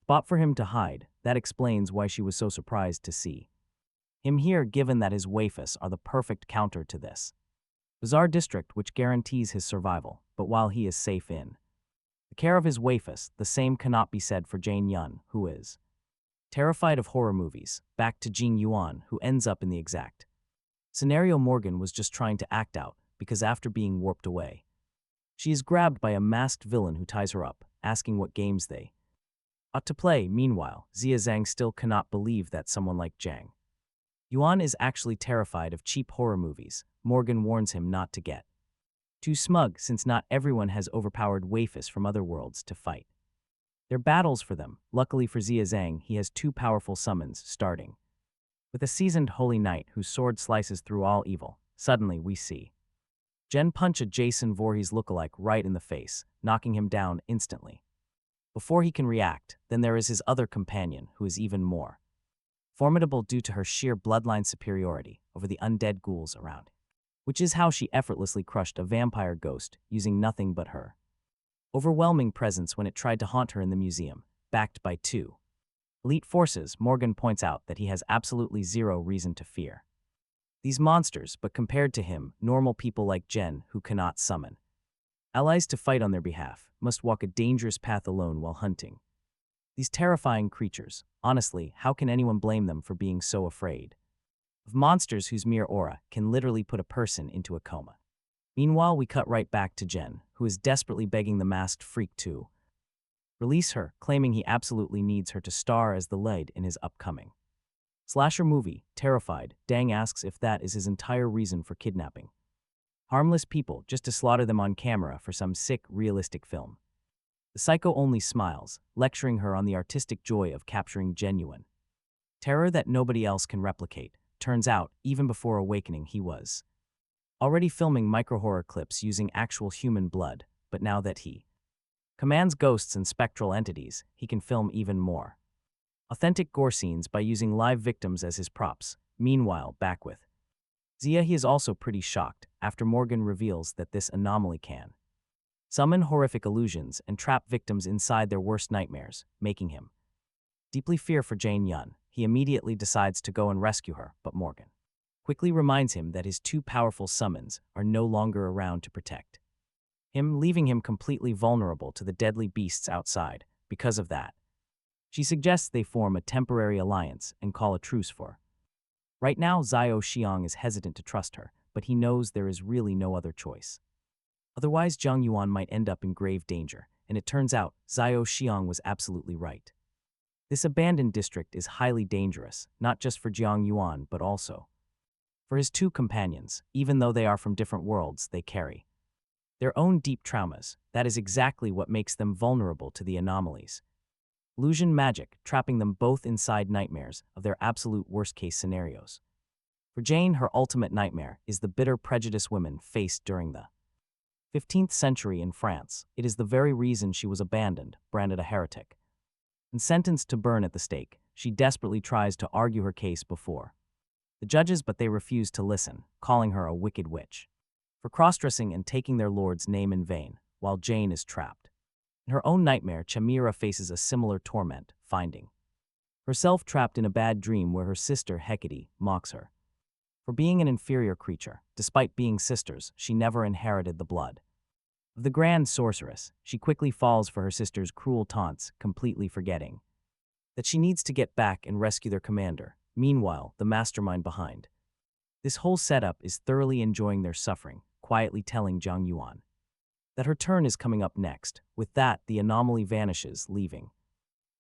spot for him to hide. That explains why she was so surprised to see him here, given that his waifus are the perfect counter to this bizarre district which guarantees his survival. But while he is safe in the care of his waifus, the same cannot be said for Jane Yun, who is terrified of horror movies. Back to Jing Yuan, who ends up in the exact scenario Morgan was just trying to act out, because after being warped away, she is grabbed by a masked villain who ties her up, asking what games they ought to play. Meanwhile, Zia Zhang still cannot believe that someone like Zhang Yuan is actually terrified of cheap horror movies. Morgan warns him not to get too smug, since not everyone has overpowered waifus from other worlds to fight their battles for them. Luckily for Zia Zhang, he has two powerful summons, starting with a seasoned holy knight whose sword slices through all evil. Suddenly, we see Jen punch a Jason Voorhees lookalike right in the face, knocking him down instantly. Before he can react, then there is his other companion, who is even more formidable due to her sheer bloodline superiority over the undead ghouls around, which is how she effortlessly crushed a vampire ghost using nothing but her overwhelming presence when it tried to haunt her in the museum, backed by two elite forces. Morgan points out that he has absolutely zero reason to fear these monsters, but compared to him, normal people like Jen, who cannot summon allies to fight on their behalf, must walk a dangerous path alone while hunting these terrifying creatures. Honestly, how can anyone blame them for being so afraid of monsters whose mere aura can literally put a person into a coma? Meanwhile, we cut right back to Jen, who is desperately begging the masked freak to release her, claiming he absolutely needs her to star as the lead in his upcoming slasher movie. Terrified, Dang asks if that is his entire reason for kidnapping harmless people, just to slaughter them on camera for some sick, realistic film. The psycho only smiles, lecturing her on the artistic joy of capturing genuine terror that nobody else can replicate. Turns out, even before awakening, he was already filming micro-horror clips using actual human blood, but now that he commands ghosts and spectral entities, he can film even more authentic gore scenes by using live victims as his props. Meanwhile, back with Zia, he is also pretty shocked after Morgan reveals that this anomaly can summon horrific illusions and trap victims inside their worst nightmares, making him deeply fear for Jane Yun. He immediately decides to go and rescue her, but Morgan quickly reminds him that his two powerful summons are no longer around to protect him, leaving him completely vulnerable to the deadly beasts outside. Because of that, she suggests they form a temporary alliance and call a truce for right now. Zhao Xiang is hesitant to trust her, but he knows there is really no other choice. Otherwise, Jiang Yuan might end up in grave danger, and it turns out Zhao Xiang was absolutely right. This abandoned district is highly dangerous, not just for Jiang Yuan but also for his two companions. Even though they are from different worlds, they carry their own deep traumas. That is exactly what makes them vulnerable to the anomalies. Illusion magic, trapping them both inside nightmares of their absolute worst-case scenarios. For Jane, her ultimate nightmare is the bitter prejudice women faced during the 15th century in France. It is the very reason she was abandoned, branded a heretic, and sentenced to burn at the stake. She desperately tries to argue her case before the judges, but they refuse to listen, calling her a wicked witch for cross-dressing and taking their lord's name in vain, while Jane is trapped. In her own nightmare, Chamira faces a similar torment, finding herself trapped in a bad dream where her sister Hecate mocks her for being an inferior creature. Despite being sisters, she never inherited the blood of the grand sorceress. She quickly falls for her sister's cruel taunts, completely forgetting that she needs to get back and rescue their commander. Meanwhile, the mastermind behind this whole setup is thoroughly enjoying their suffering, quietly telling Jiang Yuan that her turn is coming up next. With that, the anomaly vanishes, leaving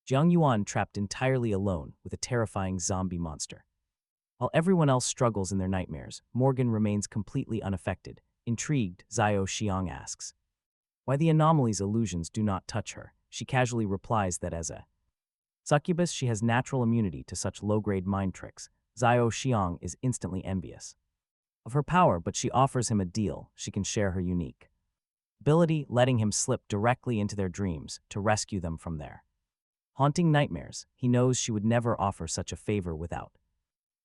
Jiang Yuan trapped entirely alone with a terrifying zombie monster. While everyone else struggles in their nightmares, Morgan remains completely unaffected. Intrigued, Xiao Xiang asks why the anomaly's illusions do not touch her. She casually replies that as a succubus, she has natural immunity to such low-grade mind tricks. Xiao Xiang is instantly envious of her power, but she offers him a deal. She can share her unique ability, letting him slip directly into their dreams to rescue them from their haunting nightmares. He knows she would never offer such a favor without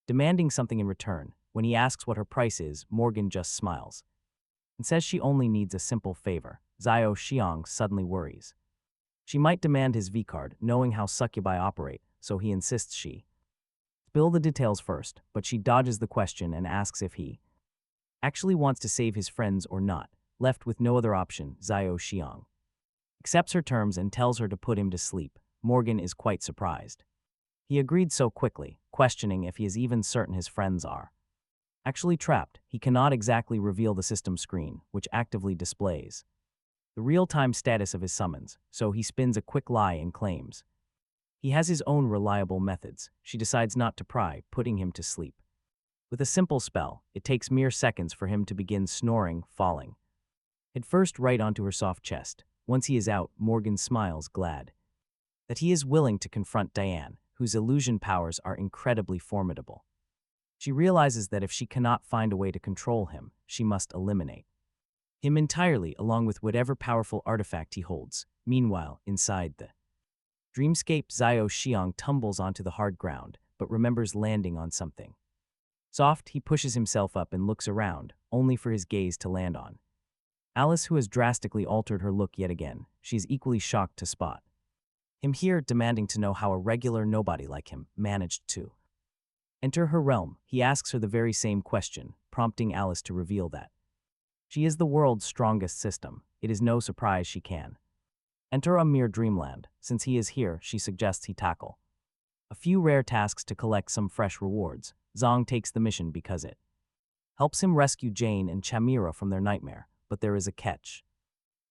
demanding something in return. When he asks what her price is, Morgan just smiles and says she only needs a simple favor. Xiao Xiang suddenly worries she might demand his V-card, knowing how succubi operate, so he insists she spill the details first, but she dodges the question and asks if he actually wants to save his friends or not. Left with no other option, Xiao Xiang accepts her terms and tells her to put him to sleep. Morgan is quite surprised. He agreed so quickly, questioning if he is even certain his friends are actually trapped. He cannot exactly reveal the system screen, which actively displays the real-time status of his summons, so he spins a quick lie and claims he has his own reliable methods. She decides not to pry, putting him to sleep. With a simple spell, it takes mere seconds for him to begin snoring, falling head first right onto her soft chest. Once he is out, Morgan smiles, glad that he is willing to confront Diane, whose illusion powers are incredibly formidable. She realizes that if she cannot find a way to control him, she must eliminate him entirely, along with whatever powerful artifact he holds. Meanwhile, inside the dreamscape, Xiao Xiang tumbles onto the hard ground, but remembers landing on something soft. He pushes himself up and looks around, only for his gaze to land on Alice, who has drastically altered her look yet again. She is equally shocked to spot him here, demanding to know how a regular nobody like him managed to enter her realm. He asks her the very same question, prompting Alice to reveal that she is the world's strongest system. It is no surprise she can enter a mere dreamland. Since he is here, she suggests he tackle a few rare tasks to collect some fresh rewards. Zhang takes the mission because it helps him rescue Jane and Chamira from their nightmare, but there is a catch.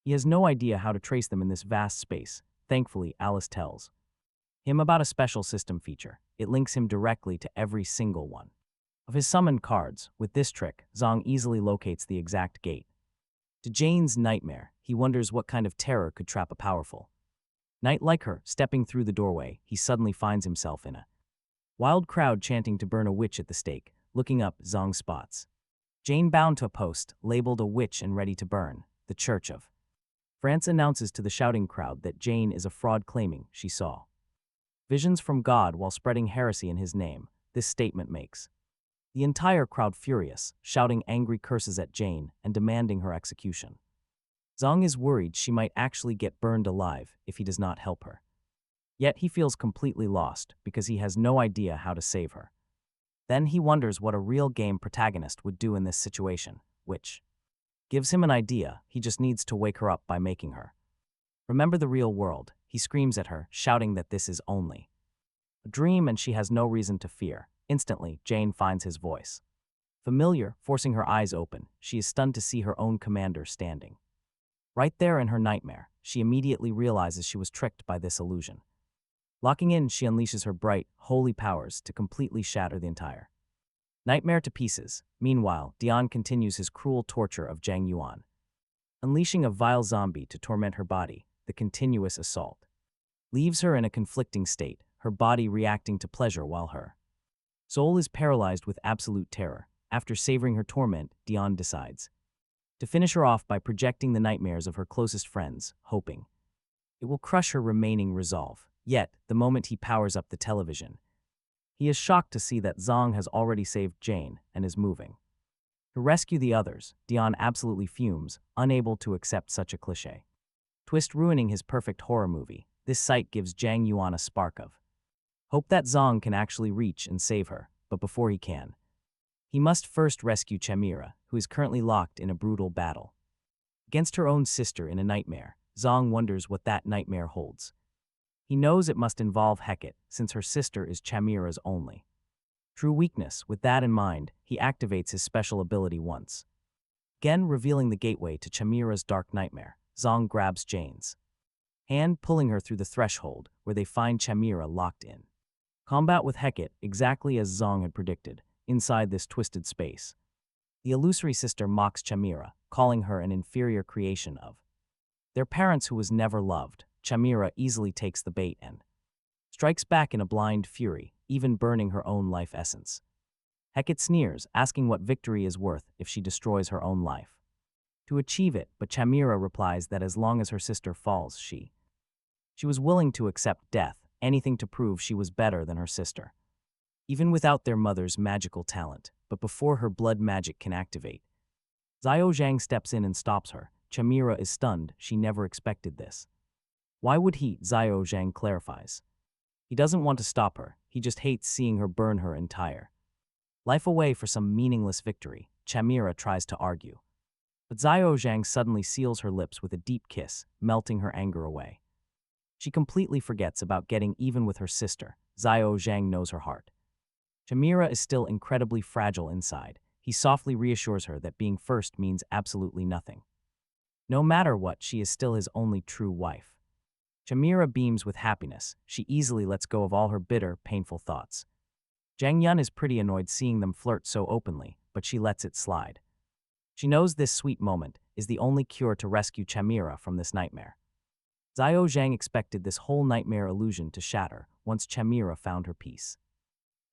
He has no idea how to trace them in this vast space. Thankfully, Alice tells him about a special system feature. It links him directly to every single one of his summoned cards. With this trick, Zhang easily locates the exact gate to Jane's nightmare. He wonders what kind of terror could trap a powerful knight like her. Stepping through the doorway, he suddenly finds himself in a wild crowd chanting to burn a witch at the stake. Looking up, Zhang spots Jane bound to a post, labeled a witch and ready to burn. The Church of France announces to the shouting crowd that Jane is a fraud, claiming she saw visions from God while spreading heresy in his name. This statement makes the entire crowd furious, shouting angry curses at Jane and demanding her execution. Zhang is worried she might actually get burned alive if he does not help her. Yet he feels completely lost because he has no idea how to save her. Then he wonders what a real game protagonist would do in this situation, which gives him an idea. He just needs to wake her up by making her remember the real world. He screams at her, shouting that this is only a dream and she has no reason to fear. Instantly, Jane finds his voice familiar, forcing her eyes open. She is stunned to see her own commander standing right there in her nightmare. She immediately realizes she was tricked by this illusion. Locking in, she unleashes her bright, holy powers to completely shatter the entire nightmare to pieces. Meanwhile, Dion continues his cruel torture of Jiang Yuan, unleashing a vile zombie to torment her body. The continuous assault leaves her in a conflicting state, her body reacting to pleasure while her Soul is paralyzed with absolute terror. After savoring her torment, Dion decides to finish her off by projecting the nightmares of her closest friends, hoping it will crush her remaining resolve. Yet, the moment he powers up the television, he is shocked to see that Zhang has already saved Jane and is moving to rescue the others. Dion absolutely fumes, unable to accept such a cliché twist, ruining his perfect horror movie. This sight gives Zhang Yuan a spark of hope that Zhang can actually reach and save her, but before he can, he must first rescue Chimera, who is currently locked in a brutal battle against her own sister in a nightmare. Zhang wonders what that nightmare holds. He knows it must involve Hecate, since her sister is Chimera's only true weakness. With that in mind, he activates his special ability once again, revealing the gateway to Chimera's dark nightmare. Zhang grabs Jane's hand, pulling her through the threshold, where they find Chimera locked in combat with Hecate, exactly as Zhang had predicted. Inside this twisted space, the illusory sister mocks Chimera, calling her an inferior creation of their parents who was never loved. Chimera easily takes the bait and strikes back in a blind fury, even burning her own life essence. Hecate sneers, asking what victory is worth if she destroys her own life to achieve it, but Chimera replies that as long as her sister falls, she was willing to accept death, anything to prove she was better than her sister, even without their mother's magical talent. But before her blood magic can activate, Xiao Zhang steps in and stops her. Chimera is stunned, she never expected this. Why would he? Xiao Zhang clarifies. He doesn't want to stop her, he just hates seeing her burn her entire life away for some meaningless victory. Chimera tries to argue, but Xiao Zhang suddenly seals her lips with a deep kiss, melting her anger away. She completely forgets about getting even with her sister. Xiao Zhang knows her heart. Chimera is still incredibly fragile inside. He softly reassures her that being first means absolutely nothing. No matter what, she is still his only true wife. Chimera beams with happiness. She easily lets go of all her bitter, painful thoughts. Zhang Yun is pretty annoyed seeing them flirt so openly, but she lets it slide. She knows this sweet moment is the only cure to rescue Chimera from this nightmare. Xiao Zhang expected this whole nightmare illusion to shatter once Chimera found her peace.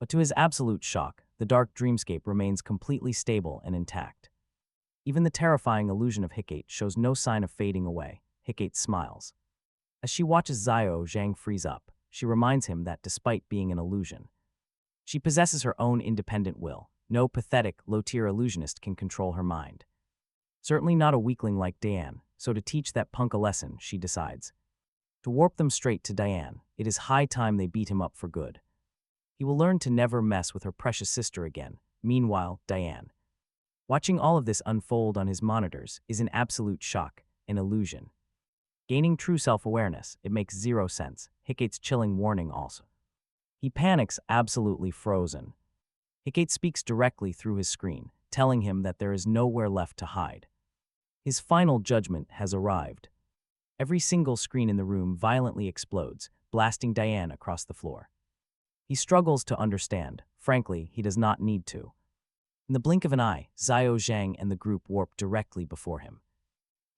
But to his absolute shock, the dark dreamscape remains completely stable and intact. Even the terrifying illusion of Hecate shows no sign of fading away. Hecate smiles. As she watches Xiao Zhang freeze up, she reminds him that despite being an illusion, she possesses her own independent will. No pathetic, low-tier illusionist can control her mind. Certainly not a weakling like Diane, so to teach that punk a lesson, she decides to warp them straight to Diane. It is high time they beat him up for good. He will learn to never mess with her precious sister again. Meanwhile, Diane, watching all of this unfold on his monitors, is in absolute shock, an illusion. Gaining true self-awareness, it makes zero sense. Hecate's chilling warning also. He panics, absolutely frozen. Hecate speaks directly through his screen, telling him that there is nowhere left to hide. His final judgment has arrived. Every single screen in the room violently explodes, blasting Diane across the floor. He struggles to understand. Frankly, he does not need to. In the blink of an eye, Xiao Zhang and the group warp directly before him.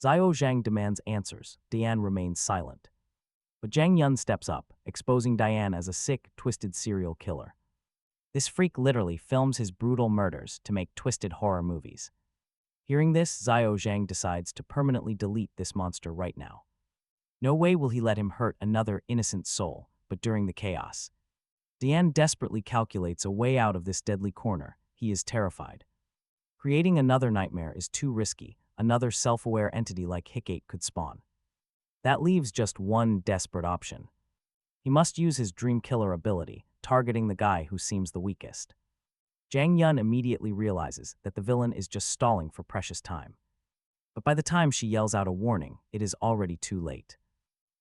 Xiao Zhang demands answers. Diane remains silent. But Zhang Yun steps up, exposing Diane as a sick, twisted serial killer. This freak literally films his brutal murders to make twisted horror movies. Hearing this, Xiao Zhang decides to permanently delete this monster right now. No way will he let him hurt another innocent soul, but during the chaos, Diane desperately calculates a way out of this deadly corner. He is terrified. Creating another nightmare is too risky. Another self-aware entity like Hecate could spawn. That leaves just one desperate option. He must use his dream killer ability, targeting the guy who seems the weakest. Zhang Yun immediately realizes that the villain is just stalling for precious time. But by the time she yells out a warning, it is already too late.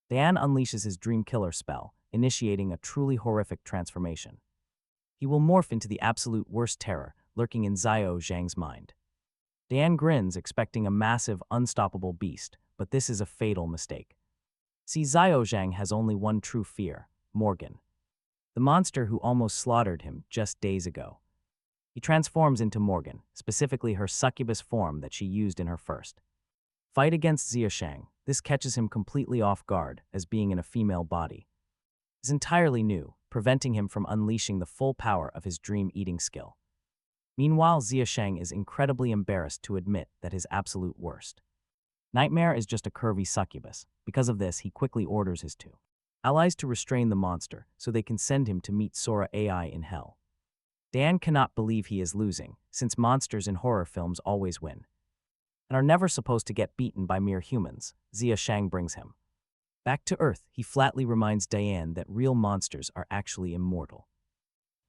Diane unleashes his dream killer spell, initiating a truly horrific transformation. He will morph into the absolute worst terror lurking in Xiao Zhang's mind. Diane grins, expecting a massive, unstoppable beast, but this is a fatal mistake. See, Xiao Zhang has only one true fear, Morgan, the monster who almost slaughtered him just days ago. He transforms into Morgan, specifically her succubus form that she used in her first fight against Xiaoshang. This catches him completely off guard, as being in a female body. is entirely new, preventing him from unleashing the full power of his dream-eating skill. Meanwhile, Ziashang is incredibly embarrassed to admit that his absolute worst nightmare is just a curvy succubus. Because of this, he quickly orders his two allies to restrain the monster so they can send him to meet Sora AI in hell. Dan cannot believe he is losing, since monsters in horror films always win and are never supposed to get beaten by mere humans. Ziashang brings him back to Earth. He flatly reminds Diane that real monsters are actually immortal.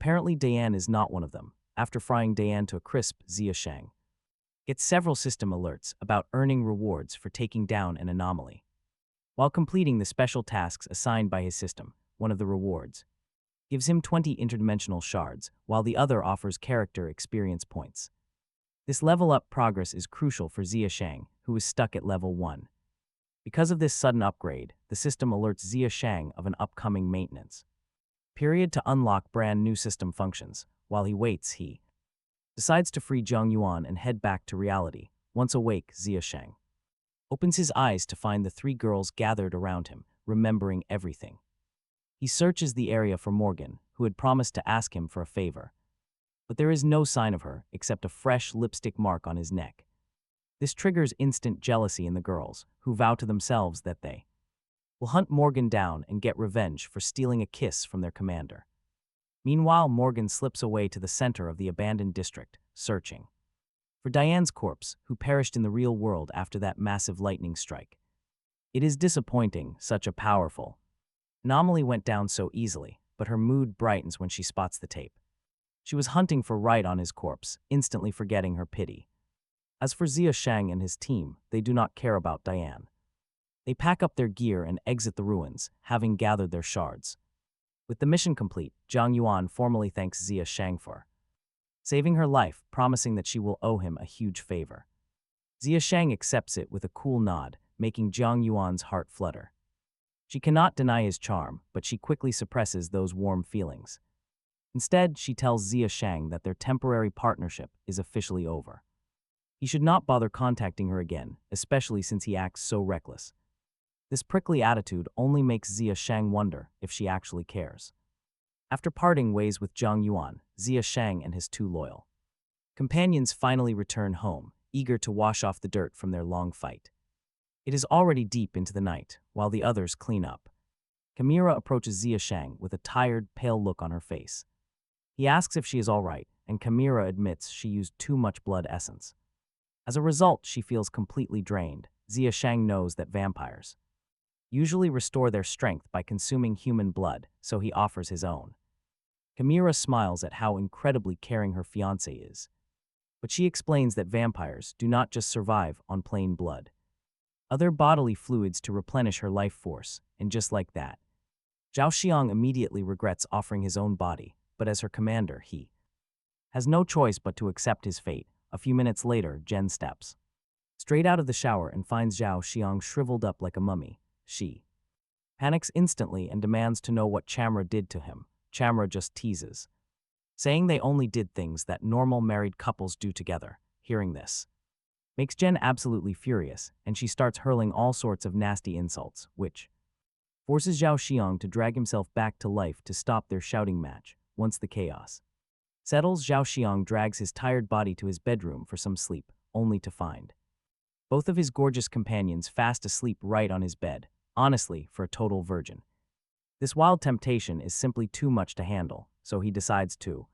Apparently, Diane is not one of them. After frying Diane to a crisp, Ziashang gets several system alerts about earning rewards for taking down an anomaly. While completing the special tasks assigned by his system, one of the rewards gives him 20 interdimensional shards, while the other offers character experience points. This level-up progress is crucial for Ziashang, who is stuck at level 1. Because of this sudden upgrade, the system alerts Ziashang of an upcoming maintenance period to unlock brand new system functions. While he waits, he decides to free Zhang Yuan and head back to reality. Once awake, Ziashang opens his eyes to find the three girls gathered around him, remembering everything. He searches the area for Morgan, who had promised to ask him for a favor. But there is no sign of her, except a fresh lipstick mark on his neck. This triggers instant jealousy in the girls, who vow to themselves that they will hunt Morgan down and get revenge for stealing a kiss from their commander. Meanwhile, Morgan slips away to the center of the abandoned district, searching for Diane's corpse, who perished in the real world after that massive lightning strike. It is disappointing such a powerful anomaly went down so easily, but her mood brightens when she spots the tape. She was hunting for Right on his corpse, instantly forgetting her pity. As for Ziashang and his team, they do not care about Diane. They pack up their gear and exit the ruins, having gathered their shards. With the mission complete, Zhang Yuan formally thanks Ziashang for saving her life, promising that she will owe him a huge favor. Ziashang accepts it with a cool nod, making Zhang Yuan's heart flutter. She cannot deny his charm, but she quickly suppresses those warm feelings. Instead, she tells Ziashang that their temporary partnership is officially over. He should not bother contacting her again, especially since he acts so reckless. This prickly attitude only makes Ziashang wonder if she actually cares. After parting ways with Zhang Yuan, Ziashang and his two loyal companions finally return home, eager to wash off the dirt from their long fight. It is already deep into the night, while the others clean up. Kamira approaches Ziashang with a tired, pale look on her face. He asks if she is all right, and Kamira admits she used too much blood essence. As a result, she feels completely drained. Ziashang knows that vampires usually restore their strength by consuming human blood, so he offers his own. Kamira smiles at how incredibly caring her fiancé is. But she explains that vampires do not just survive on plain blood. Other bodily fluids to replenish her life force, and just like that, Zhao Xiang immediately regrets offering his own body, but as her commander, he has no choice but to accept his fate. A few minutes later, Jen steps straight out of the shower and finds Zhao Xiang shriveled up like a mummy. She panics instantly and demands to know what Chamra did to him. Chamra just teases, saying they only did things that normal married couples do together. Hearing this makes Jen absolutely furious, and she starts hurling all sorts of nasty insults, which forces Zhao Xiang to drag himself back to life to stop their shouting match. Once the chaos settles, Zhao Xiang drags his tired body to his bedroom for some sleep, only to find both of his gorgeous companions fast asleep right on his bed. Honestly, for a total virgin, this wild temptation is simply too much to handle, so he decides to.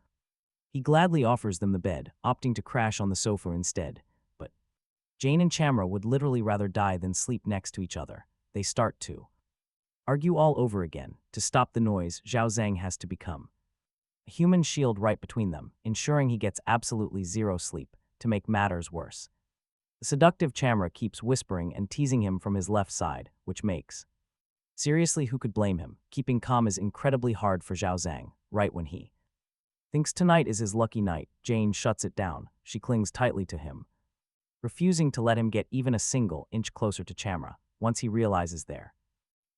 He gladly offers them the bed, opting to crash on the sofa instead. But Jane and Chamra would literally rather die than sleep next to each other. They start to argue all over again. To stop the noise, Zhao Zhang has to become a human shield right between them, ensuring he gets absolutely zero sleep. To make matters worse, the seductive Chamra keeps whispering and teasing him from his left side, which makes seriously, who could blame him? Keeping calm is incredibly hard for Zhao Zhang. Right when he thinks tonight is his lucky night, Jane shuts it down. She clings tightly to him, refusing to let him get even a single inch closer to Chamra. Once he realizes there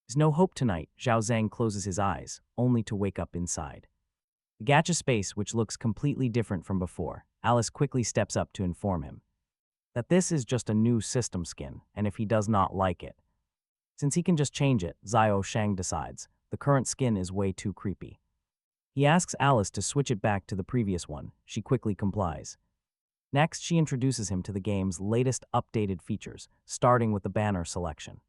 is no hope tonight, Zhao Zhang closes his eyes, only to wake up inside the gacha space, which looks completely different from before. Alice quickly steps up to inform him that this is just a new system skin, and if he does not like it, since he can just change it, Zhao Shang decides, the current skin is way too creepy. He asks Alice to switch it back to the previous one. She quickly complies. Next, she introduces him to the game's latest updated features, starting with the banner selection.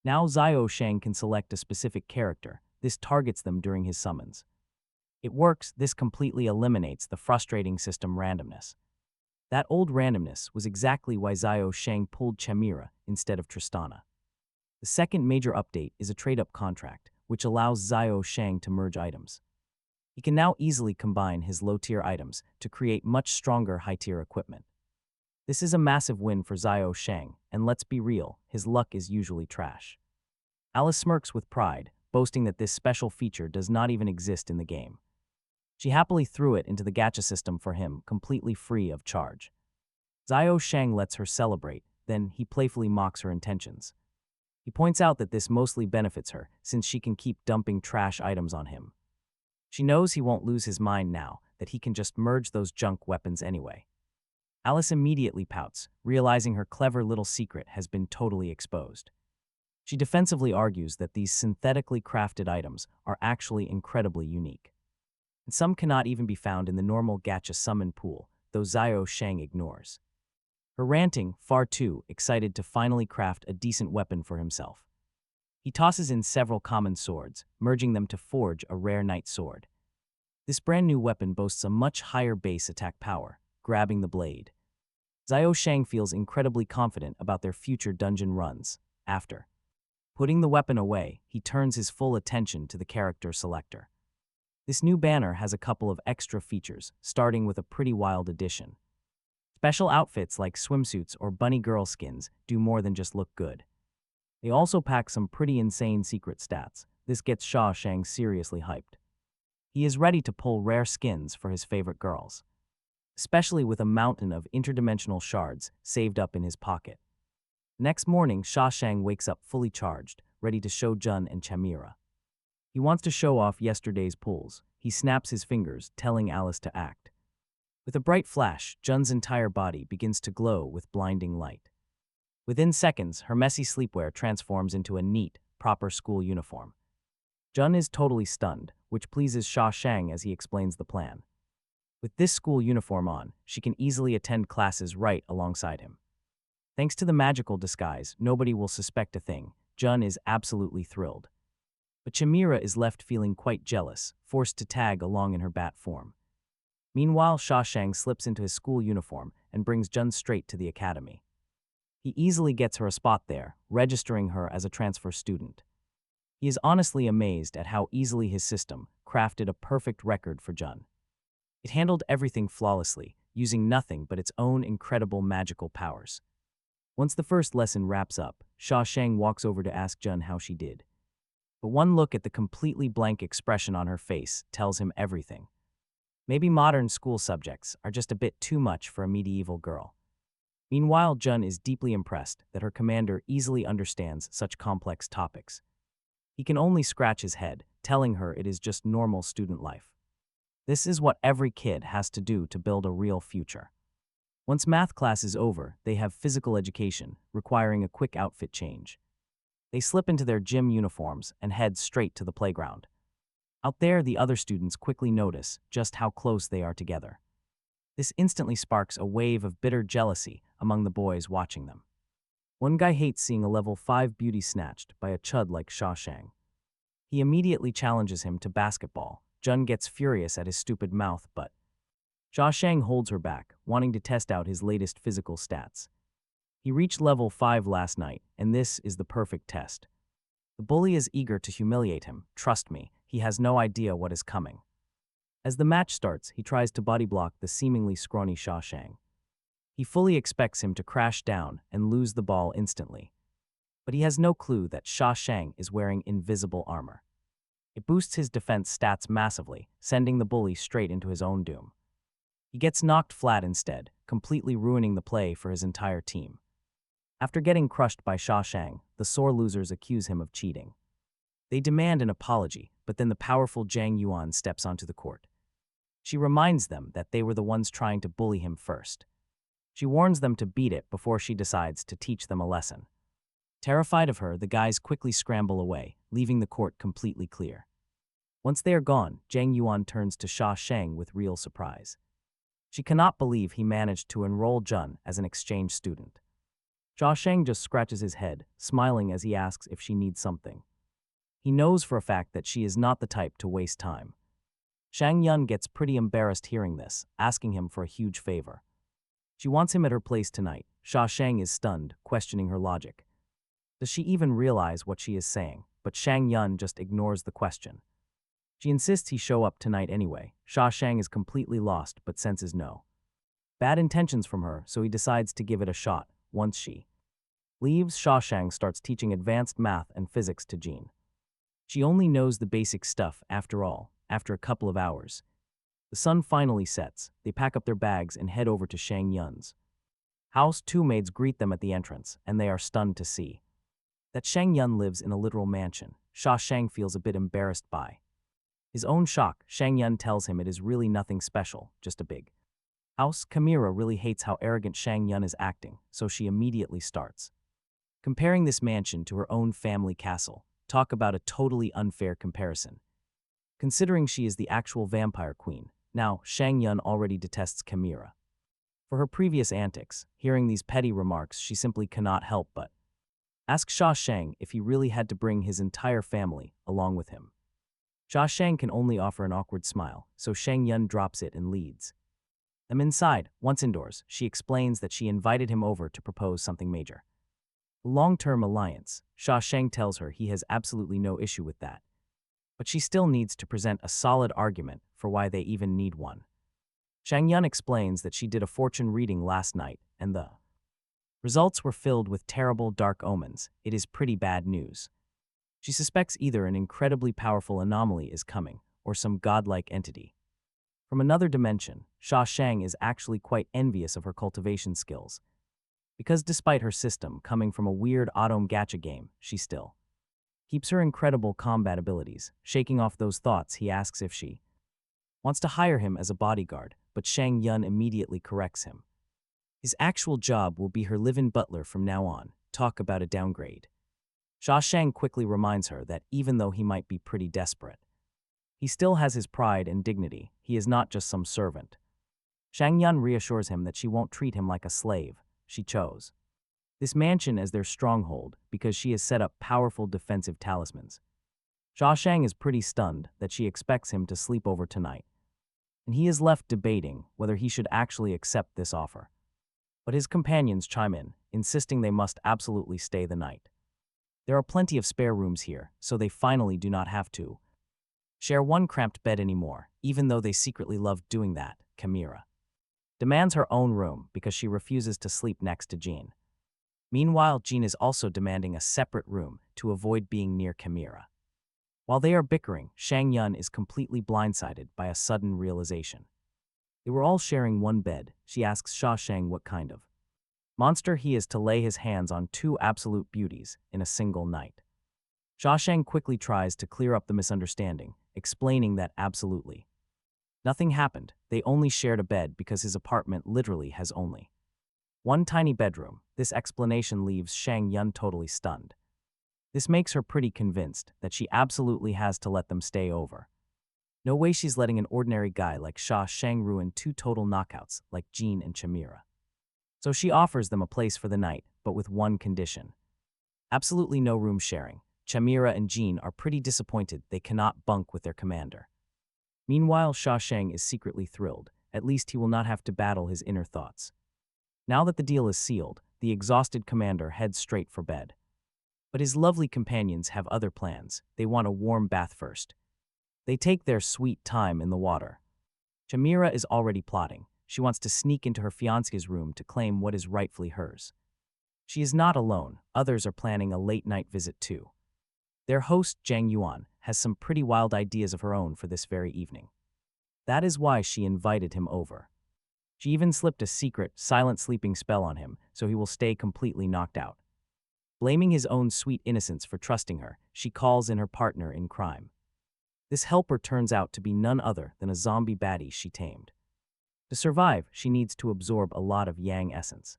Now Xiao Shang can select a specific character. This targets them during his summons. It works. This completely eliminates the frustrating system randomness. That old randomness was exactly why Xiao Shang pulled Chimera instead of Tristana. The second major update is a trade-up contract, which allows Xiao Shang to merge items. He can now easily combine his low-tier items to create much stronger high-tier equipment. This is a massive win for Xiao Shang, and let's be real, his luck is usually trash. Alice smirks with pride, boasting that this special feature does not even exist in the game. She happily threw it into the gacha system for him, completely free of charge. Xiao Shang lets her celebrate, then he playfully mocks her intentions. He points out that this mostly benefits her, since she can keep dumping trash items on him. She knows he won't lose his mind now, that he can just merge those junk weapons anyway. Alice immediately pouts, realizing her clever little secret has been totally exposed. She defensively argues that these synthetically crafted items are actually incredibly unique. And some cannot even be found in the normal gacha summon pool, though Xiao Shang ignores. Her ranting, far too excited to finally craft a decent weapon for himself. He tosses in several common swords, merging them to forge a rare knight sword. This brand new weapon boasts a much higher base attack power, grabbing the blade. Xiao Shang feels incredibly confident about their future dungeon runs. After putting the weapon away, he turns his full attention to the character selector. This new banner has a couple of extra features, starting with a pretty wild addition. Special outfits like swimsuits or bunny girl skins do more than just look good. They also pack some pretty insane secret stats. This gets Xiao Shang seriously hyped. He is ready to pull rare skins for his favorite girls, especially with a mountain of interdimensional shards saved up in his pocket. Next morning, Xiao Shang wakes up fully charged, ready to show Jun and Chimera. He wants to show off yesterday's pulls. He snaps his fingers, telling Alice to act. With a bright flash, Jun's entire body begins to glow with blinding light. Within seconds, her messy sleepwear transforms into a neat, proper school uniform. Jun is totally stunned, which pleases Xiao Shang as he explains the plan. With this school uniform on, she can easily attend classes right alongside him. Thanks to the magical disguise, nobody will suspect a thing. Jun is absolutely thrilled. But Chimera is left feeling quite jealous, forced to tag along in her bat form. Meanwhile, Xiao Shang slips into his school uniform and brings Jun straight to the academy. He easily gets her a spot there, registering her as a transfer student. He is honestly amazed at how easily his system crafted a perfect record for Jun. It handled everything flawlessly, using nothing but its own incredible magical powers. Once the first lesson wraps up, Xiao Shang walks over to ask Jun how she did. But one look at the completely blank expression on her face tells him everything. Maybe modern school subjects are just a bit too much for a medieval girl. Meanwhile, Jun is deeply impressed that her commander easily understands such complex topics. He can only scratch his head, telling her it is just normal student life. This is what every kid has to do to build a real future. Once math class is over, they have physical education, requiring a quick outfit change. They slip into their gym uniforms and head straight to the playground. Out there, the other students quickly notice just how close they are together. This instantly sparks a wave of bitter jealousy among the boys watching them. One guy hates seeing a level 5 beauty snatched by a chud like Xiao Shang. He immediately challenges him to basketball. Jun gets furious at his stupid mouth, but Xiao Shang holds her back, wanting to test out his latest physical stats. He reached level 5 last night, and this is the perfect test. The bully is eager to humiliate him. Trust me, he has no idea what is coming. As the match starts, he tries to body block the seemingly scrawny Xiao Shang. He fully expects him to crash down and lose the ball instantly. But he has no clue that Xiao Shang is wearing invisible armor. It boosts his defense stats massively, sending the bully straight into his own doom. He gets knocked flat instead, completely ruining the play for his entire team. After getting crushed by Xiao Shang, the sore losers accuse him of cheating. They demand an apology, but then the powerful Zhang Yuan steps onto the court. She reminds them that they were the ones trying to bully him first. She warns them to beat it before she decides to teach them a lesson. Terrified of her, the guys quickly scramble away, leaving the court completely clear. Once they are gone, Zhang Yuan turns to Sha Shang with real surprise. She cannot believe he managed to enroll Jun as an exchange student. Sha Shang just scratches his head, smiling as he asks if she needs something. He knows for a fact that she is not the type to waste time. Shang Yun gets pretty embarrassed hearing this, asking him for a huge favor. She wants him at her place tonight. Sha Shang is stunned, questioning her logic. Does she even realize what she is saying? But Shang Yun just ignores the question. She insists he show up tonight anyway. Sha Shang is completely lost but senses no bad intentions from her, so he decides to give it a shot. Once she leaves, Sha Shang starts teaching advanced math and physics to Jean. She only knows the basic stuff after all. After a couple of hours, the sun finally sets. They pack up their bags and head over to Shang Yun's house. Two maids greet them at the entrance, and they are stunned to see that Shang Yun lives in a literal mansion. Sha Shang feels a bit embarrassed by his own shock. Shang Yun tells him it is really nothing special, just a big house. Chimera really hates how arrogant Shang Yun is acting, so she immediately starts comparing this mansion to her own family castle. Talk about a totally unfair comparison, considering she is the actual vampire queen. Now, Shang Yun already detests Chimera for her previous antics. Hearing these petty remarks, she simply cannot help but ask Sha Shang if he really had to bring his entire family along with him. Sha Shang can only offer an awkward smile, so Shang Yun drops it and leads them inside. Once indoors, she explains that she invited him over to propose something major. A long-term alliance. Sha Shang tells her he has absolutely no issue with that, but she still needs to present a solid argument for why they even need one. Shang Yun explains that she did a fortune reading last night, and the results were filled with terrible dark omens. It is pretty bad news. She suspects either an incredibly powerful anomaly is coming, or some godlike entity from another dimension. Sha Shang is actually quite envious of her cultivation skills, because despite her system coming from a weird auto gacha game, she still keeps her incredible combat abilities. Shaking off those thoughts, he asks if she wants to hire him as a bodyguard, but Shang Yun immediately corrects him. His actual job will be her live-in butler from now on. Talk about a downgrade. Sha Shang quickly reminds her that even though he might be pretty desperate, he still has his pride and dignity. He is not just some servant. Shang Yun reassures him that she won't treat him like a slave. She chose this mansion as their stronghold because she has set up powerful defensive talismans. Sha Shang is pretty stunned that she expects him to sleep over tonight, and he is left debating whether he should actually accept this offer. But his companions chime in, insisting they must absolutely stay the night. There are plenty of spare rooms here, so they finally do not have to share one cramped bed anymore, even though they secretly love doing that. Chimera demands her own room because she refuses to sleep next to Jean. Meanwhile, Jean is also demanding a separate room to avoid being near Chimera. While they are bickering, Shang Yun is completely blindsided by a sudden realization. They were all sharing one bed. She asks Sha Shang what kind of monster he is to lay his hands on two absolute beauties in a single night. Sha Shang quickly tries to clear up the misunderstanding, explaining that absolutely nothing happened. They only shared a bed because his apartment literally has only one tiny bedroom. This explanation leaves Shang Yun totally stunned. This makes her pretty convinced that she absolutely has to let them stay over. No way she's letting an ordinary guy like Sha Shang ruin two total knockouts like Jean and Chimera. So she offers them a place for the night, but with one condition. Absolutely no room sharing. Chimera and Jean are pretty disappointed they cannot bunk with their commander. Meanwhile, Sha Shang is secretly thrilled. At least he will not have to battle his inner thoughts. Now that the deal is sealed, the exhausted commander heads straight for bed. But his lovely companions have other plans. They want a warm bath first. They take their sweet time in the water. Chimera is already plotting. She wants to sneak into her fiancé's room to claim what is rightfully hers. She is not alone. Others are planning a late-night visit too. Their host, Zhang Yuan, has some pretty wild ideas of her own for this very evening. That is why she invited him over. She even slipped a secret, silent sleeping spell on him, so he will stay completely knocked out. Blaming his own sweet innocence for trusting her, she calls in her partner in crime. This helper turns out to be none other than a zombie baddie she tamed. To survive, she needs to absorb a lot of yang essence.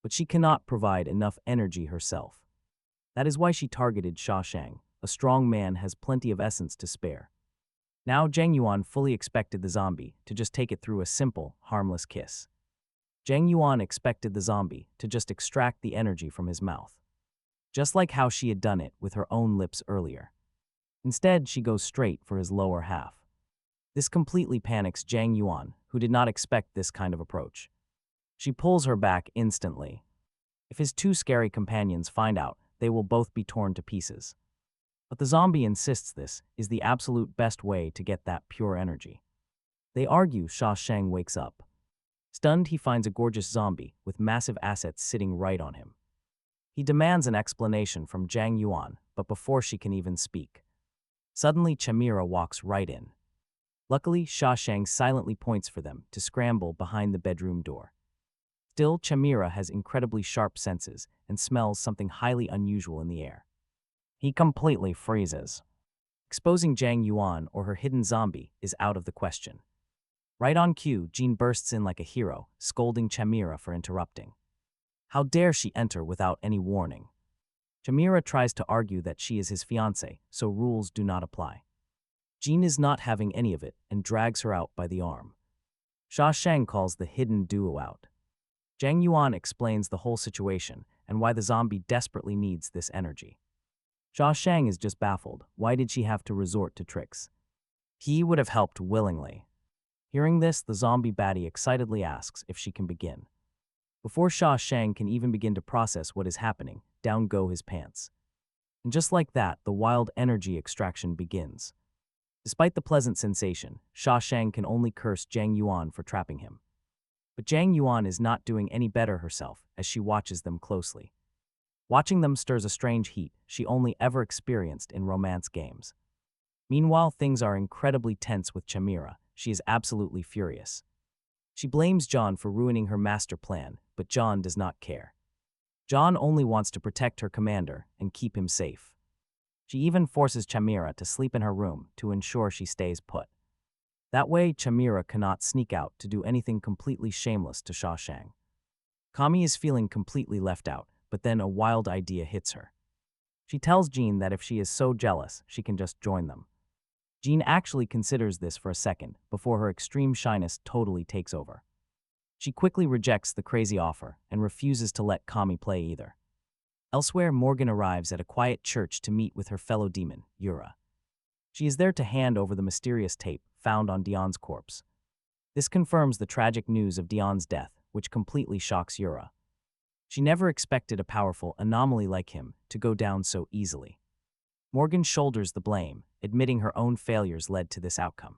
But she cannot provide enough energy herself. That is why she targeted Sha Shang. A strong man has plenty of essence to spare. Now Zhang Yuan fully expected the zombie to just take it through a simple, harmless kiss. Zhang Yuan expected the zombie to just extract the energy from his mouth, just like how she had done it with her own lips earlier. Instead, she goes straight for his lower half. This completely panics Zhang Yuan, who did not expect this kind of approach. She pulls her back instantly. If his two scary companions find out, they will both be torn to pieces. But the zombie insists this is the absolute best way to get that pure energy. They argue. Sha Shang wakes up. Stunned, he finds a gorgeous zombie with massive assets sitting right on him. He demands an explanation from Zhang Yuan, but before she can even speak, suddenly Chimera walks right in. Luckily, Sha Shang silently points for them to scramble behind the bedroom door. Still, Chimera has incredibly sharp senses and smells something highly unusual in the air. He completely freezes. Exposing Zhang Yuan or her hidden zombie is out of the question. Right on cue, Jean bursts in like a hero, scolding Chimera for interrupting. How dare she enter without any warning? Chimera tries to argue that she is his fiancée, so rules do not apply. Jean is not having any of it and drags her out by the arm. Sha Shang calls the hidden duo out. Zhang Yuan explains the whole situation and why the zombie desperately needs this energy. Sha Shang is just baffled. Why did she have to resort to tricks? He would have helped willingly. Hearing this, the zombie baddie excitedly asks if she can begin. Before Sha Shang can even begin to process what is happening, down go his pants. And just like that, the wild energy extraction begins. Despite the pleasant sensation, Sha Shang can only curse Zhang Yuan for trapping him. But Zhang Yuan is not doing any better herself as she watches them closely. Watching them stirs a strange heat she only ever experienced in romance games. Meanwhile, things are incredibly tense with Chimera. She is absolutely furious. She blames John for ruining her master plan, but John does not care. John only wants to protect her commander and keep him safe. She even forces Chimera to sleep in her room to ensure she stays put. That way, Chimera cannot sneak out to do anything completely shameless to Sha Shang. Kami is feeling completely left out, but then a wild idea hits her. She tells Jean that if she is so jealous, she can just join them. Jean actually considers this for a second before her extreme shyness totally takes over. She quickly rejects the crazy offer and refuses to let Kami play either. Elsewhere, Morgan arrives at a quiet church to meet with her fellow demon, Yura. She is there to hand over the mysterious tape found on Dion's corpse. This confirms the tragic news of Dion's death, which completely shocks Yura. She never expected a powerful anomaly like him to go down so easily. Morgan shoulders the blame, admitting her own failures led to this outcome.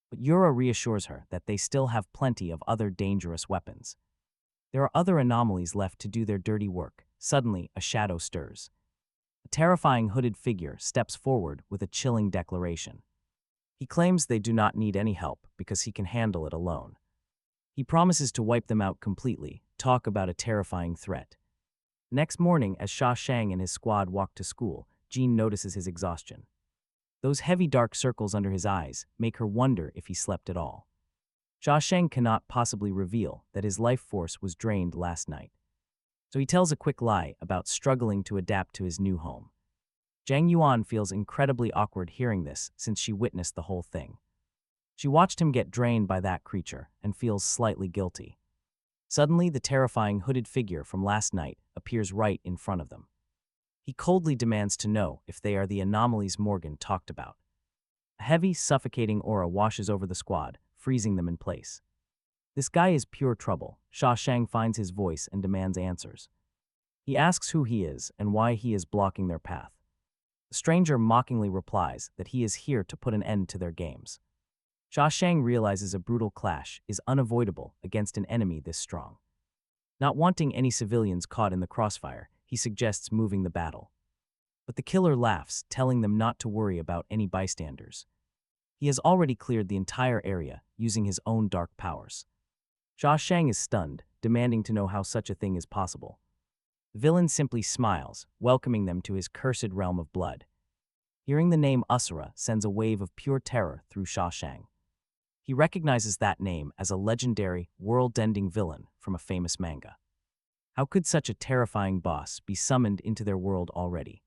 But Yura reassures her that they still have plenty of other dangerous weapons. There are other anomalies left to do their dirty work. Suddenly, a shadow stirs. A terrifying hooded figure steps forward with a chilling declaration. He claims they do not need any help because he can handle it alone. He promises to wipe them out completely. Talk about a terrifying threat. Next morning, as Sha Shang and his squad walk to school, Jean notices his exhaustion. Those heavy dark circles under his eyes make her wonder if he slept at all. Sha Shang cannot possibly reveal that his life force was drained last night. So he tells a quick lie about struggling to adapt to his new home. Zhang Yuan feels incredibly awkward hearing this since she witnessed the whole thing. She watched him get drained by that creature and feels slightly guilty. Suddenly, the terrifying hooded figure from last night appears right in front of them. He coldly demands to know if they are the anomalies Morgan talked about. A heavy, suffocating aura washes over the squad, freezing them in place. This guy is pure trouble. Sha Shang finds his voice and demands answers. He asks who he is and why he is blocking their path. The stranger mockingly replies that he is here to put an end to their games. Sha Shang realizes a brutal clash is unavoidable against an enemy this strong. Not wanting any civilians caught in the crossfire, he suggests moving the battle. But the killer laughs, telling them not to worry about any bystanders. He has already cleared the entire area using his own dark powers. Sha Shang is stunned, demanding to know how such a thing is possible. The villain simply smiles, welcoming them to his cursed realm of blood. Hearing the name Usura sends a wave of pure terror through Sha Shang. He recognizes that name as a legendary, world-ending villain from a famous manga. How could such a terrifying boss be summoned into their world already?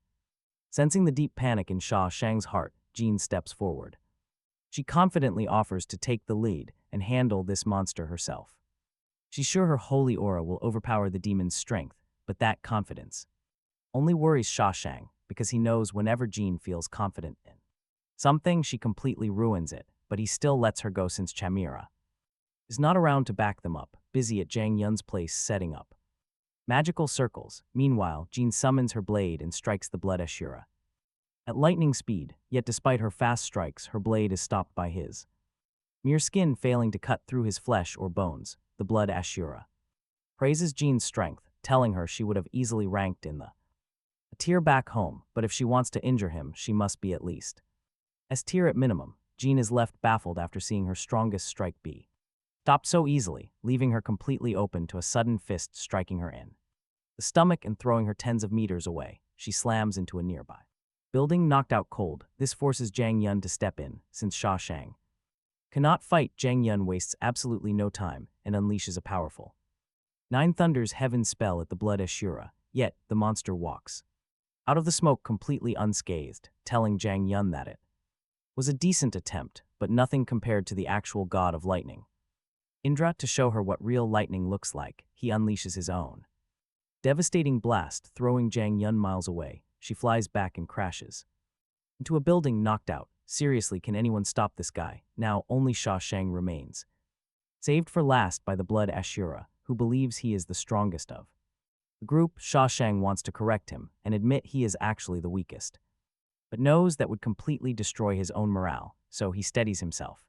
Sensing the deep panic in Sha Shang's heart, Jean steps forward. She confidently offers to take the lead and handle this monster herself. She's sure her holy aura will overpower the demon's strength, but that confidence only worries Sha Shang because he knows whenever Jean feels confident in something, she completely ruins it, but he still lets her go since Chimera is not around to back them up, busy at Zhang Yun's place setting up magical circles. Meanwhile, Jean summons her blade and strikes the blood Ashura at lightning speed, yet despite her fast strikes, her blade is stopped by his mere skin failing to cut through his flesh or bones. The blood Ashura praises Jean's strength, telling her she would have easily ranked in the a tier back home, but if she wants to injure him, she must be at least S tier at minimum. Jean is left baffled after seeing her strongest strike be stopped so easily, leaving her completely open to a sudden fist striking her in the stomach and throwing her tens of meters away. She slams into a nearby building, knocked out cold. This forces Zhang Yun to step in, since Sha Shang cannot fight. Zhang Yun wastes absolutely no time and unleashes a powerful Nine Thunders heaven spell at the blood Ashura, yet the monster walks out of the smoke completely unscathed, telling Zhang Yun that it was a decent attempt, but nothing compared to the actual god of lightning. Indra, to show her what real lightning looks like, he unleashes his own devastating blast, throwing Zhang Yun miles away. She flies back and crashes into a building, knocked out. Seriously, can anyone stop this guy? Now only Sha Shang remains, saved for last by the blood Ashura, who believes he is the strongest of the group. Sha Shang wants to correct him and admit he is actually the weakest, but knows that would completely destroy his own morale, so he steadies himself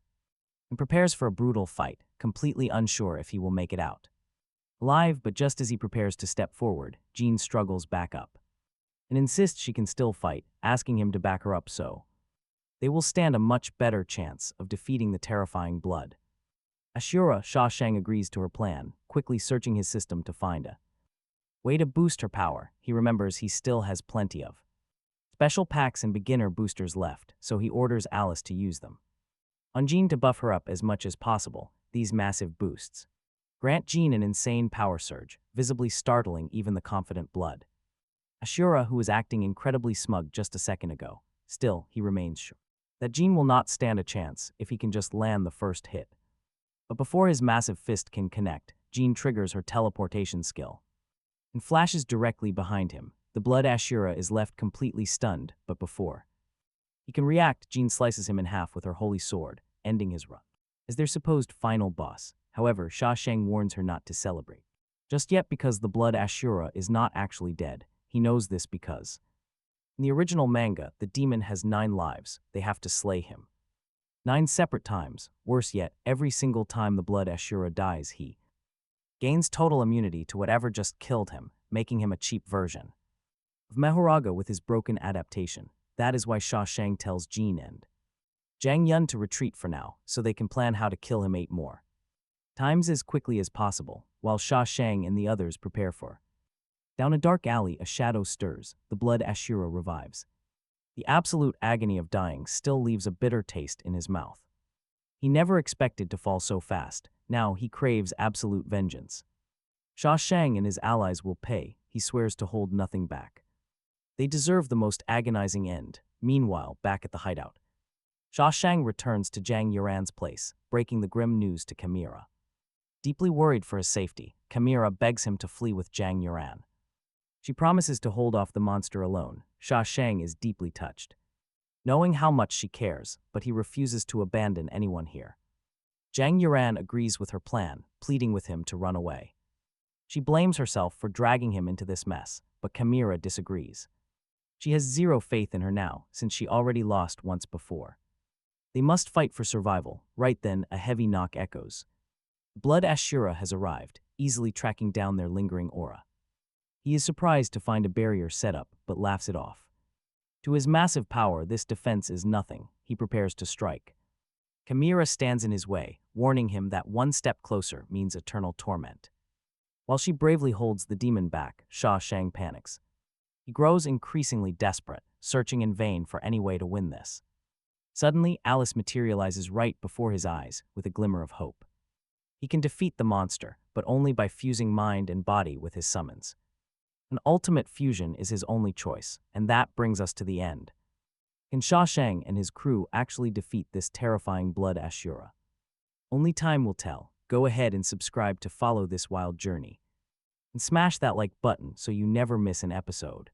and prepares for a brutal fight, completely unsure if he will make it out alive. But just as he prepares to step forward, Jean struggles back up and insists she can still fight, asking him to back her up so they will stand a much better chance of defeating the terrifying blood Ashura. Sha Shang agrees to her plan, quickly searching his system to find a way to boost her power. He remembers he still has plenty of special packs and beginner boosters left, so he orders Alice to use them on Jean to buff her up as much as possible. These massive boosts grant Jean an insane power surge, visibly startling even the confident blood Ashura, who was acting incredibly smug just a second ago. Still, he remains sure that Jean will not stand a chance if he can just land the first hit. But before his massive fist can connect, Jean triggers her teleportation skill and flashes directly behind him. The blood Ashura is left completely stunned, but before he can react, Jean slices him in half with her holy sword, ending his run as their supposed final boss. However, Sha Shang warns her not to celebrate just yet because the blood Ashura is not actually dead. He knows this because in the original manga, the demon has 9 lives. They have to slay him 9 separate times. Worse yet, every single time the blood Ashura dies, he gains total immunity to whatever just killed him, making him a cheap version of Mehuraga with his broken adaptation. That is why Sha Shang tells Jean and Zhang Yun to retreat for now, so they can plan how to kill him 8 more times as quickly as possible, while Sha Shang and the others prepare for down a dark alley. A shadow stirs. The blood Ashura revives. The absolute agony of dying still leaves a bitter taste in his mouth. He never expected to fall so fast. Now he craves absolute vengeance. Sha Shang and his allies will pay. He swears to hold nothing back. They deserve the most agonizing end. Meanwhile, back at the hideout, Sha Shang returns to Zhang Yuran's place, breaking the grim news to Chimera. Deeply worried for his safety, Chimera begs him to flee with Zhang Yuran. She promises to hold off the monster alone. Sha Shang is deeply touched, knowing how much she cares, but he refuses to abandon anyone here. Zhang Yuran agrees with her plan, pleading with him to run away. She blames herself for dragging him into this mess, but Chimera disagrees. She has zero faith in her now, since she already lost once before. They must fight for survival. Right then, a heavy knock echoes. Blood Ashura has arrived, easily tracking down their lingering aura. He is surprised to find a barrier set up, but laughs it off. To his massive power, this defense is nothing. He prepares to strike. Chimera stands in his way, warning him that one step closer means eternal torment. While she bravely holds the demon back, Sha Shang panics. He grows increasingly desperate, searching in vain for any way to win this. Suddenly, Alice materializes right before his eyes, with a glimmer of hope. He can defeat the monster, but only by fusing mind and body with his summons. An ultimate fusion is his only choice, and that brings us to the end. Can Sha Shang and his crew actually defeat this terrifying blood Ashura? Only time will tell. Go ahead and subscribe to follow this wild journey. And smash that like button so you never miss an episode.